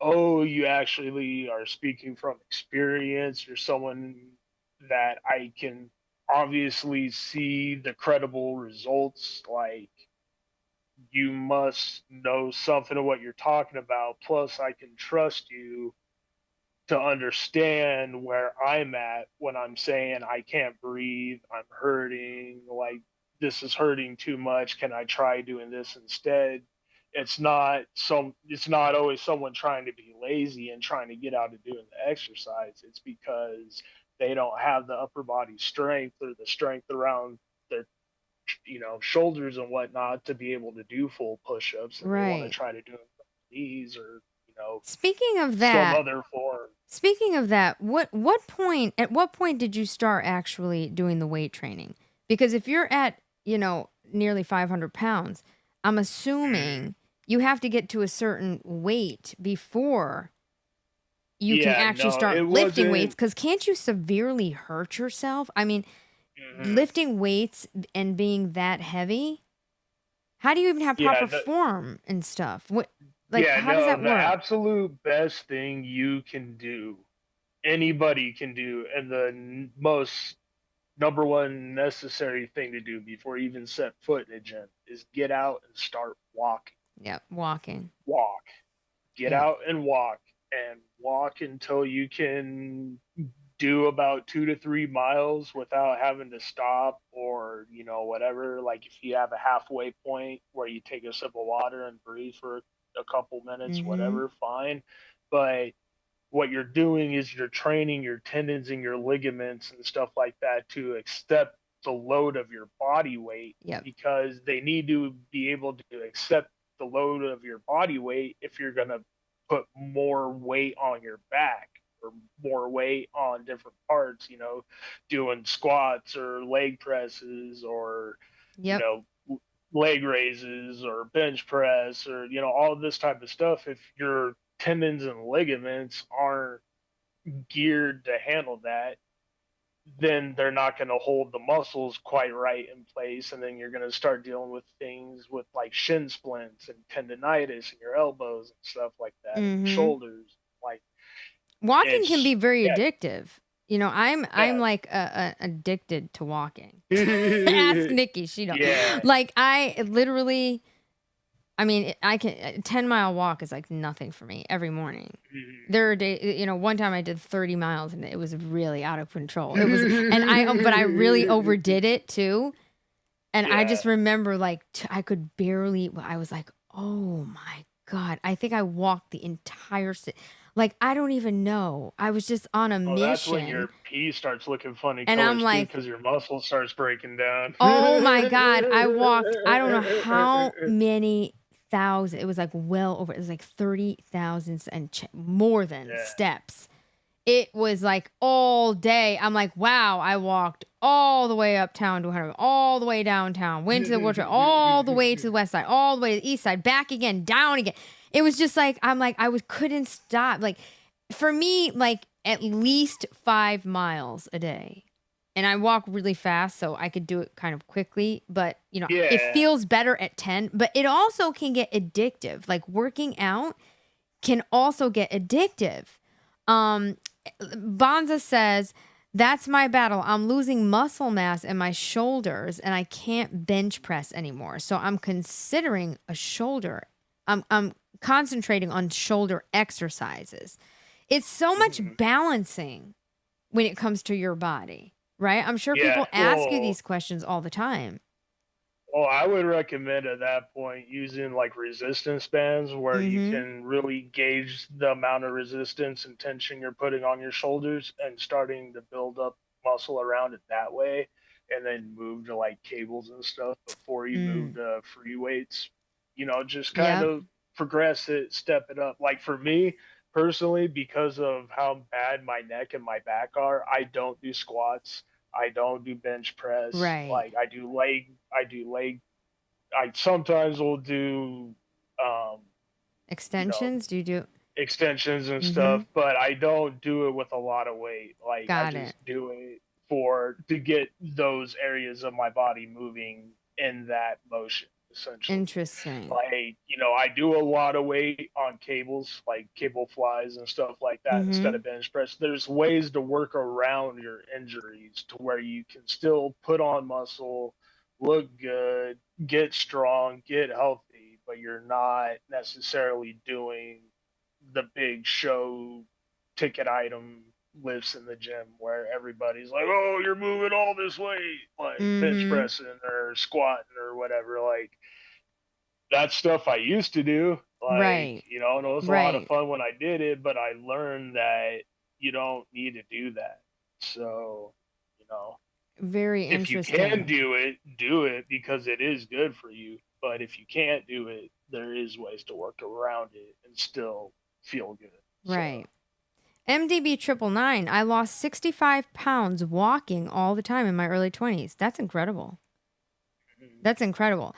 oh, you actually are speaking from experience. You're someone that I can obviously see the credible results. Like, you must know something of what you're talking about. Plus, I can trust you to understand where I'm at when I'm saying I can't breathe, I'm hurting, like this is hurting too much. Can I try doing this instead? It's not always someone trying to be lazy and trying to get out of doing the exercise. It's because they don't have the upper body strength or the strength around their shoulders and whatnot to be able to do full push-ups, and they want to Right. try to do them from knees or Speaking of some that, other form. at what point did you start actually doing the weight training? Because if you're at, nearly 500 pounds, I'm assuming you have to get to a certain weight before you can Yeah, actually no, it start lifting weights. wasn't. Because can't you severely hurt yourself? I mean, Mhm. lifting weights and being that heavy, how do you even have Yeah, proper form and stuff? yeah, How does no, that the work? absolute best thing you can do, anybody can do, and the most number one necessary thing to do before you even set foot in a gym is get out and start walking. Yeah, walking. Walk. Get Yeah. out and walk until you can do about 2 to 3 miles without having to stop or whatever. Like, if you have a halfway point where you take a sip of water and breathe for a couple minutes, Mm-hmm. whatever, fine. But what you're doing is you're training your tendons and your ligaments and stuff like that to accept the load of your body weight, Yep. because they need to be able to accept the load of your body weight if you're going to put more weight on your back or more weight on different parts, doing squats or leg presses or, you Yep. know, leg raises or bench press or, all of this type of stuff. If your tendons and ligaments aren't geared to handle that, then they're not going to hold the muscles quite right in place. And then you're going to start dealing with things with like shin splints and tendonitis in your elbows and stuff like that, and your Mm-hmm. shoulders. Like, Walking can it's, be very yeah, addictive. I'm yeah. like addicted to walking. Ask Nikki. She don't. Yeah. Like I literally. I mean, I can a 10-mile walk is like nothing for me every morning. There are days, one time I did 30 miles and it was really out of control. It was, and but I really overdid it too. And I Yeah. just remember like I could barely. I was like, oh my god! I think I walked the entire city. Like I don't even know. I was just on a Oh, that's when mission, your pee starts looking funny and I'm colors too, like, because your muscle starts breaking down. oh my god! I walked. I don't know how many thousand. It was like well over. It was like 30,000 and more than Yeah. steps. It was like all day. I'm like, wow, I walked all the way uptown to 100, all the way downtown, went to the water, all the way to the west side, all the way to the east side, back again, down again. It was just like, I'm like, couldn't stop. Like for me, like at least 5 miles a day. And I walk really fast, so I could do it kind of quickly, but it Yeah. feels better at 10, but it also can get addictive. Like working out can also get addictive. Um, Bonza says, that's my battle. I'm losing muscle mass in my shoulders and I can't bench press anymore. So I'm considering a shoulder. I'm concentrating on shoulder exercises. It's so much Mhm. balancing when it comes to your body, right? I'm sure Yeah. people ask you Well, these questions all the time. Well, I would recommend at that point using like resistance bands where you Mm-hmm. can really gauge the amount of resistance and tension you're putting on your shoulders and starting to build up muscle around it that way. And then move to like cables and stuff before you move Mm. to free weights. You know, just kind Yep. of progress it, step it up. Like for me personally, because of how bad my neck and my back are, I don't do squats. I don't do bench press. Right. Like I do leg. I sometimes will do, um, you know, Extensions? Do you do? extensions and Mm-hmm. stuff, but I don't do it with a lot of weight. Like I Got it. just do it for to get those areas of my body moving in that motion, essentially. Interesting. Like, you know, I do a lot of weight on cables, like cable flies and stuff like that instead Mm-hmm. of bench press. There's ways to work around your injuries to where you can still put on muscle, look good, get strong, get healthy, but you're not necessarily doing the big show ticket item lifts in the gym where everybody's like, "Oh, you're moving all this weight," like bench Mm-hmm. pressing or squatting or whatever. Like that's stuff I used to do. Like, Right. you know, and it was a lot of Right. fun when I did it, but I learned that you don't need to do that. So, you know, Very if you can interesting. do it because it is good for you. But if you can't do it, there is ways to work around it and still feel good. So, Right. MDB 999. I lost 65 pounds walking all the time in my early 20s. That's incredible. mm, That's incredible.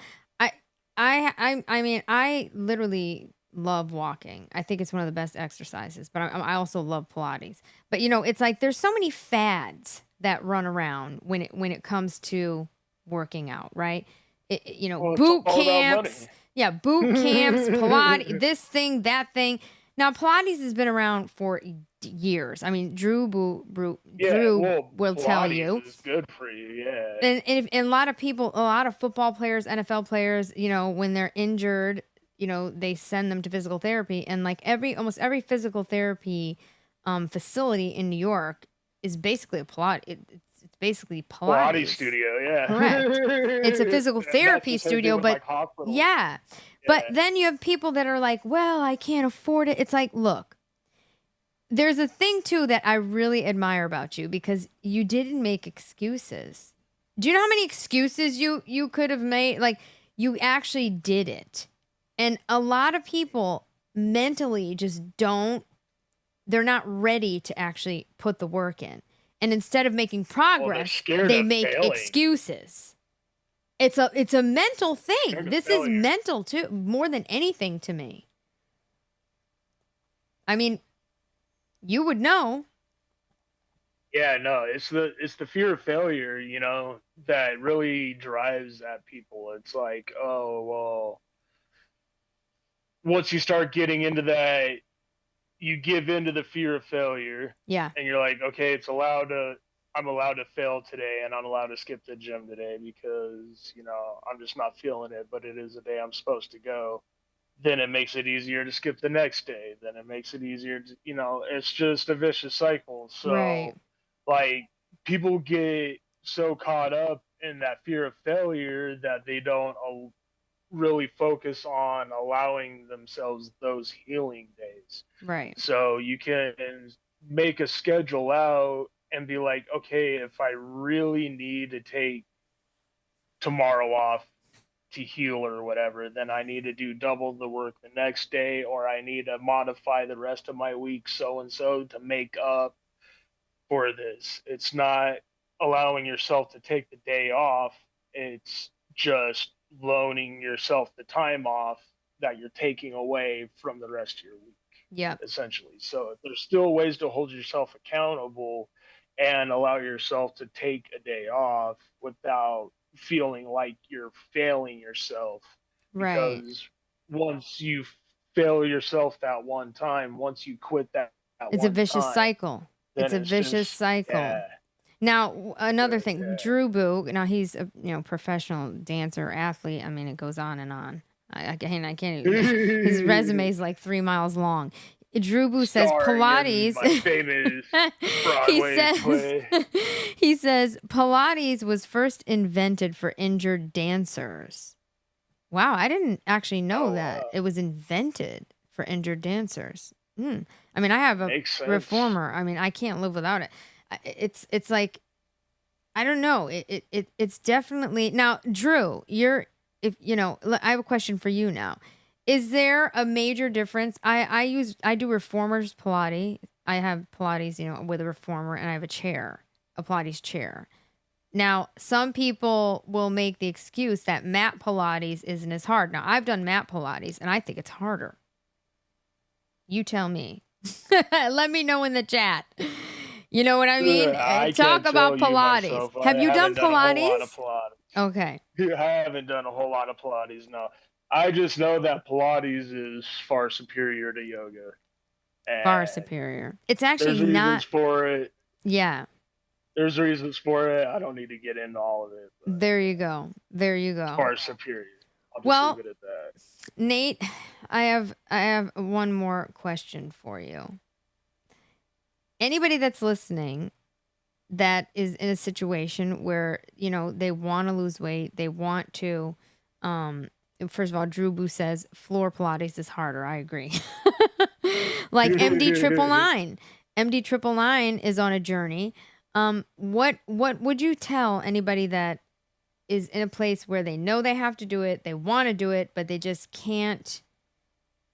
I I mean, I literally love walking. I think it's one of the best exercises, but I also love Pilates. But you know, it's like there's so many fads that run around when it comes to working out, right? You know, well, it's boot all about camps. money. Yeah, boot camps, Pilates, this thing, that thing. Now, Pilates has been around for years. I mean, Yeah, Drew well, will tell Pilates you, is good for you. Yeah. and a lot of people, a lot of football players, NFL players, you know, when they're injured, you know, they send them to physical therapy, and like almost every physical therapy facility in New York is basically a it's basically Pilates Pilates. studio, yeah. Correct. It's a physical And that's therapy the same thing studio, with but like hospitals. yeah. But Yeah. then you have people that are like, well, I can't afford it. It's like, look, there's a thing too that I really admire about you because you didn't make excuses. Do you know how many excuses you could have made? Like you actually did it. And a lot of people mentally just don't they're not ready to actually put the work in. And instead of making Well, they're progress, scared they of make failing. excuses. It's a mental They're thing. scared of This is failure. mental too, more than anything to me. I mean, you would know. Yeah, no, it's the fear of failure, you know, that really drives at people. It's like, oh, well, once you start getting into that, you give into the fear of failure Yeah. and you're like, okay, I'm allowed to fail today and I'm allowed to skip the gym today because, you know, I'm just not feeling it, but it is a day I'm supposed to go. Then it makes it easier to skip the next day. Then it makes it easier to, you know, it's just a vicious cycle. Right. So, like, people get so caught up in that fear of failure that they don't really focus on allowing themselves those healing days. Right. So you can make a schedule out and be like, okay, if I really need to take tomorrow off to heal or whatever, then I need to do double the work the next day, or I need to modify the rest of my week so and so to make up for this. It's not allowing yourself to take the day off, it's just loaning yourself the time off that you're taking away from the rest of your week, Yep. essentially. So there's still ways to hold yourself accountable and allow yourself to take a day off without feeling like you're failing yourself, Right. because once you fail yourself that one time, once you quit that It's a one vicious time, cycle. then It's a it's vicious just, cycle. yeah, Now, another yeah. thing, Drew Boo. Now he's a professional dancer, athlete. I mean, it goes on and on. I can't. His resume is like 3 miles long. Drew Boo says starring in Pilates. my famous he Broadway says play. he says Pilates was first invented for injured dancers. Wow, I didn't actually know that it was invented for injured dancers. I mean, I have a Makes sense. reformer. I mean, I can't live without it. It's like, I don't know. It's definitely now, Drew. I have a question for you now. Is there a major difference? I do reformers Pilates. I have Pilates, with a reformer, and I have a chair, a Pilates chair. Now, some people will make the excuse that mat Pilates isn't as hard. Now, I've done mat Pilates, and I think it's harder. You tell me. Let me know in the chat. You know what I mean? I Talk about Pilates. Have you done Pilates? Okay. I haven't done a whole lot of Pilates, no. I just know that Pilates is far superior to yoga. Far superior. It's actually there's not. Reasons for it. Yeah. There's reasons for it. I don't need to get into all of it. There you go. There you go. Far superior. I'll just leave it at that. Nate, I have one more question for you. Anybody that's listening that is in a situation where, they want to lose weight, they want to, first of all, Drew Boo says floor Pilates is harder. I agree. Like MD999. MD999 is on a journey. What would you tell anybody that is in a place where they know they have to do it, they want to do it, but they just can't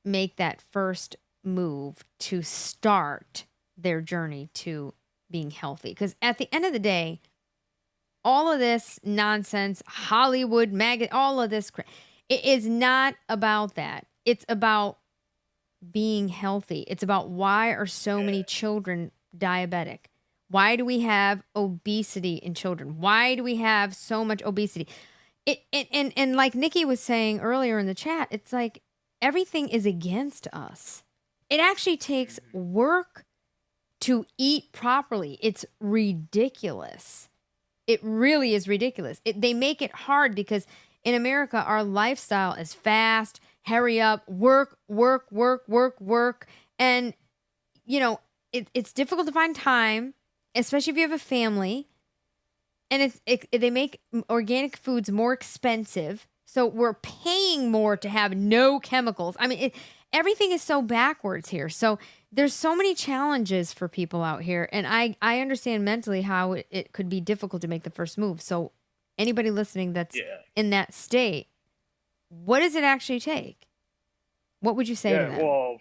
make that first move to start their journey to being healthy? Because at the end of the day, all of this nonsense, Hollywood, all of this, it is not about that. It's about being healthy. It's about why are so many children diabetic? Why do we have obesity in children? Why do we have so much obesity? And like Nikki was saying earlier in the chat, it's like everything is against us. It actually takes work to eat properly. It's ridiculous. It really is ridiculous. They make it hard because in America, our lifestyle is fast, hurry up, work. And, it's difficult to find time, especially if you have a family. And they make organic foods more expensive. So we're paying more to have no chemicals. I mean, everything is so backwards here. So there's so many challenges for people out here. And I understand mentally how it could be difficult to make the first move. So anybody listening that's in that state, what does it actually take? What would you say to them? Well,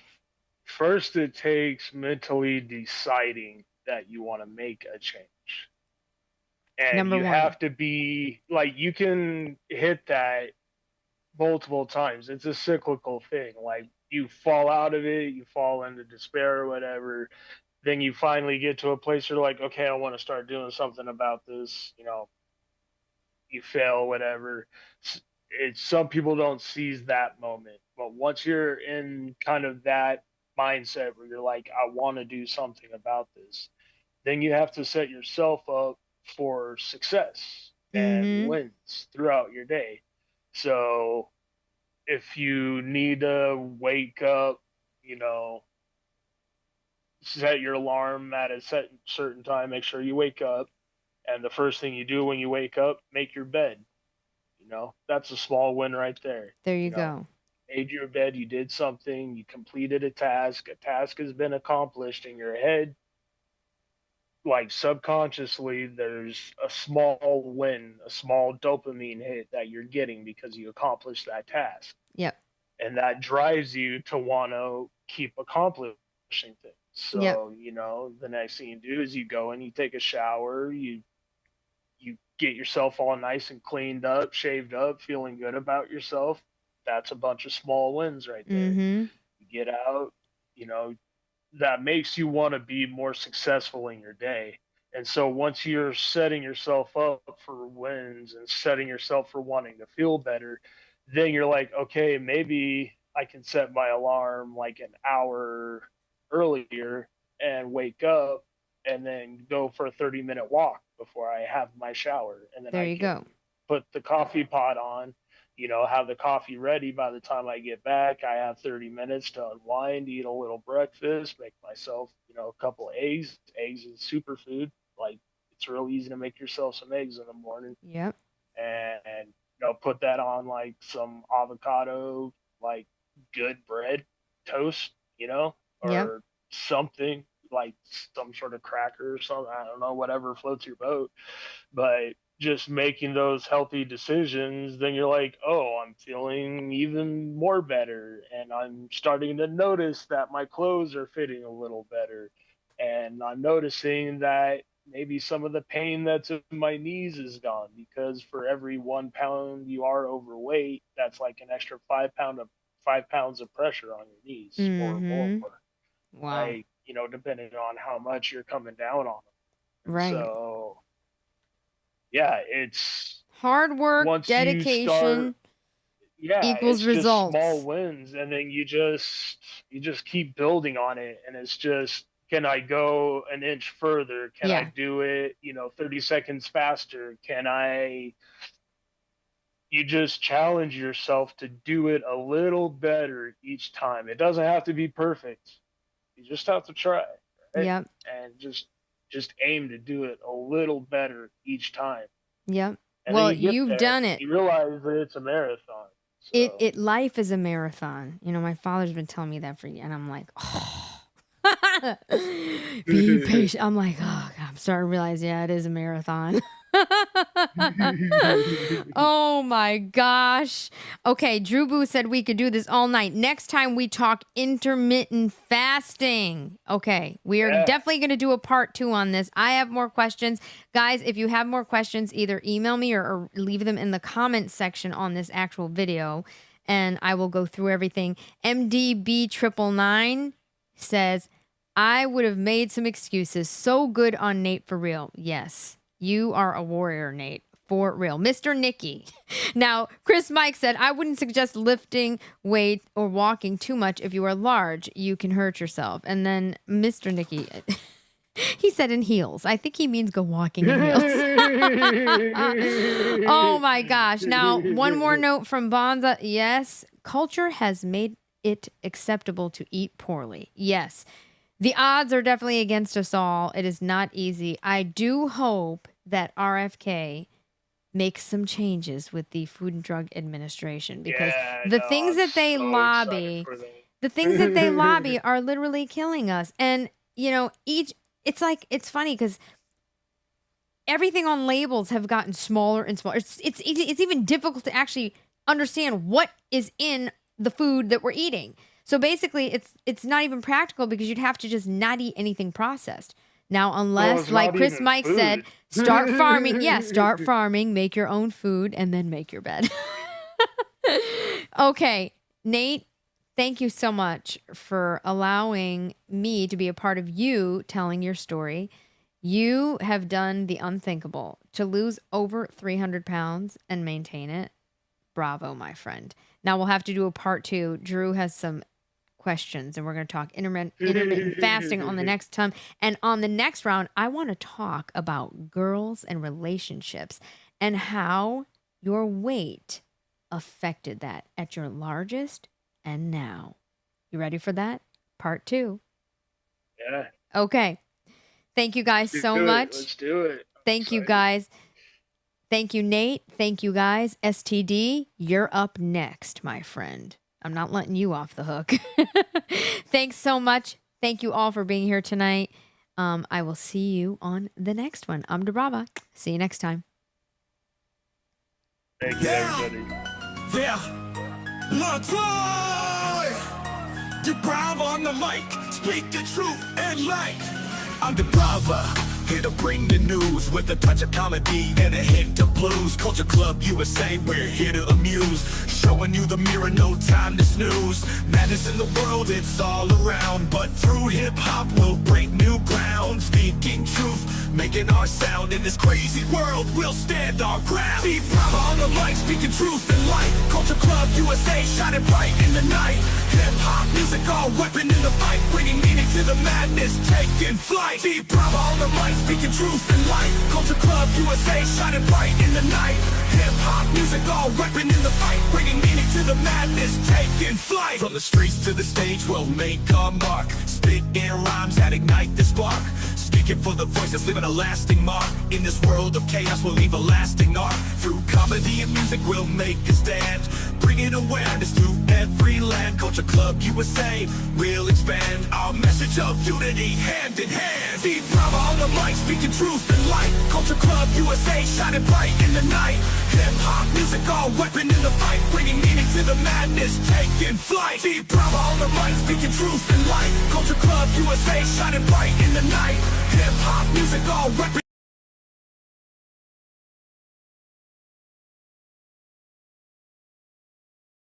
first it takes mentally deciding that you want to make a change. And Number you one. have to be like, you can hit that multiple times. It's a cyclical thing. Like you fall out of it, you fall into despair or whatever. Then you finally get to a place where you're like, okay, I want to start doing something about this. You fail, whatever. Some people don't seize that moment. But once you're in kind of that mindset where you're like, I want to do something about this, then you have to set yourself up for success and wins throughout your day. So if you need to wake up, set your alarm at a certain time, make sure you wake up. And the first thing you do when you wake up, make your bed. That's a small win right there. There you go. Made your bed, you did something, you completed a task has been accomplished in your head. Like subconsciously, there's a small win, a small dopamine hit that you're getting because you accomplished that task. Yep. And that drives you to want to keep accomplishing things. So, the next thing you do is you go and you take a shower, you get yourself all nice and cleaned up, shaved up, feeling good about yourself. That's a bunch of small wins right there. You get out, that makes you want to be more successful in your day. And so once you're setting yourself up for wins and setting yourself for wanting to feel better, then you're like, okay, maybe I can set my alarm like an hour earlier and wake up and then go for a 30-minute walk before I have my shower. And then there you go. Put the coffee pot on, you know, have the coffee ready by the time I get back. I have 30 minutes to unwind, eat a little breakfast, make myself, you know, a couple of eggs. Eggs is superfood. Like, it's real easy to make yourself some eggs in the morning. Yep. And you know, put that on like some avocado, like good bread, toast, you know, or Yep. something like some sort of cracker or something. I don't know, whatever floats your boat. But just making those healthy decisions, then you're like, oh, I'm feeling even more better. And I'm starting to notice that my clothes are fitting a little better. And I'm noticing that maybe some of the pain that's in my knees is gone, because for every 1 pound you are overweight, that's like an extra 5 pounds of pressure on your knees or more. Wow. Like, you know, depending on how much you're coming down on them. Right. So yeah, it's hard work, once dedication you start, yeah, equals it's results. just small wins, and then you just keep building on it, and it's just, can I go an inch further? Can I do it, you know, 30 seconds faster? You just challenge yourself to do it a little better each time. It doesn't have to be perfect. You just have to try, right? Yep. And just aim to do it a little better each time. Yep. And well, you you've done it. You realize that it's a marathon. So. Life is a marathon. You know, my father's been telling me that for years, and I'm like, oh. Be patient. I'm like, oh God, I'm starting to realize, yeah, it is a marathon. Oh my gosh. Okay, Drew Boo said we could do this all night. Next time we talk intermittent fasting. Okay, we are definitely going to do a part 2 on this. I have more questions. Guys, if you have more questions, either email me or leave them in the comment section on this actual video, and I will go through everything. MDB999 says, I would have made some excuses. So good on Nate for real. Yes, you are a warrior, Nate. For real. Mr. Nicky. Now, Chris Mike said, I wouldn't suggest lifting weight or walking too much if you are large. You can hurt yourself. And then Mr. Nicky, he said in heels. I think he means go walking in heels. Oh my gosh. Now, one more note from Bonza. Yes, culture has made it acceptable to eat poorly. Yes. The odds are definitely against us all. It is not easy. I do hope that RFK makes some changes with the Food and Drug Administration, because the things that they lobby are literally killing us. And, you know, it's like, it's funny because everything on labels have gotten smaller and smaller. It's even difficult to actually understand what is in the food that we're eating. So basically, it's not even practical, because you'd have to just not eat anything processed. Now, unless, like Chris Mike said, start farming. Yeah, start farming, make your own food, and then make your bed. Okay, Nate, thank you so much for allowing me to be a part of you telling your story. You have done the unthinkable to lose over 300 pounds and maintain it. Bravo, my friend. Now we'll have to do a part 2. Drew has some questions, and we're going to talk intermittent fasting on the next time. And on the next round, I want to talk about girls and relationships and how your weight affected that at your largest and now. You ready for that? Part 2. Yeah. Okay. Thank you guys so much. Let's do it. Thank you guys. Thank you, Nate. Thank you, guys. STD, you're up next, my friend. I'm not letting you off the hook. Thanks so much. Thank you all for being here tonight. I will see you on the next one. I'm DiBRAVA. See you next time. Thank you, everybody. DiBRAVA on the mic. Speak the truth and light. I'm DiBRAVA. Here to bring the news with a touch of comedy and a hint of blues. Culture Club USA, we're here to amuse. Showing you the mirror, no time to snooze. Madness in the world, it's all around. But through hip-hop, we'll break new ground. Speaking truth, making our sound. In this crazy world, we'll stand our ground. DiBRAVA on the mic, speaking truth and light. Culture Club USA, shining bright in the night. Hip-hop music, our weapon in the fight. Bringing meaning to the madness. madness taking flight. DiBRAVA on the mic, speaking truth and light. Culture Club USA, shining bright in the night. Hip-hop music, all weapon in the fight, bringing meaning to the madness taking flight. From the streets to the stage, we'll make a mark. Spit in rhymes that ignite the spark. Speaking for the voices, leaving a lasting mark. In this world of chaos, we'll leave a lasting mark. Through comedy and music, we'll make a stand, bringing awareness to every land. Culture Club USA, we'll expand our message of unity hand in hand. DiBRAVA on the mic, speaking truth and light. Culture Club USA, shining bright in the night. Hip-hop music, all weapon in the fight, bringing meaning to the madness taking flight. DiBRAVA on the mic, speaking truth and light. Culture Club USA, shining bright in the night. Hip-hop music, all weapon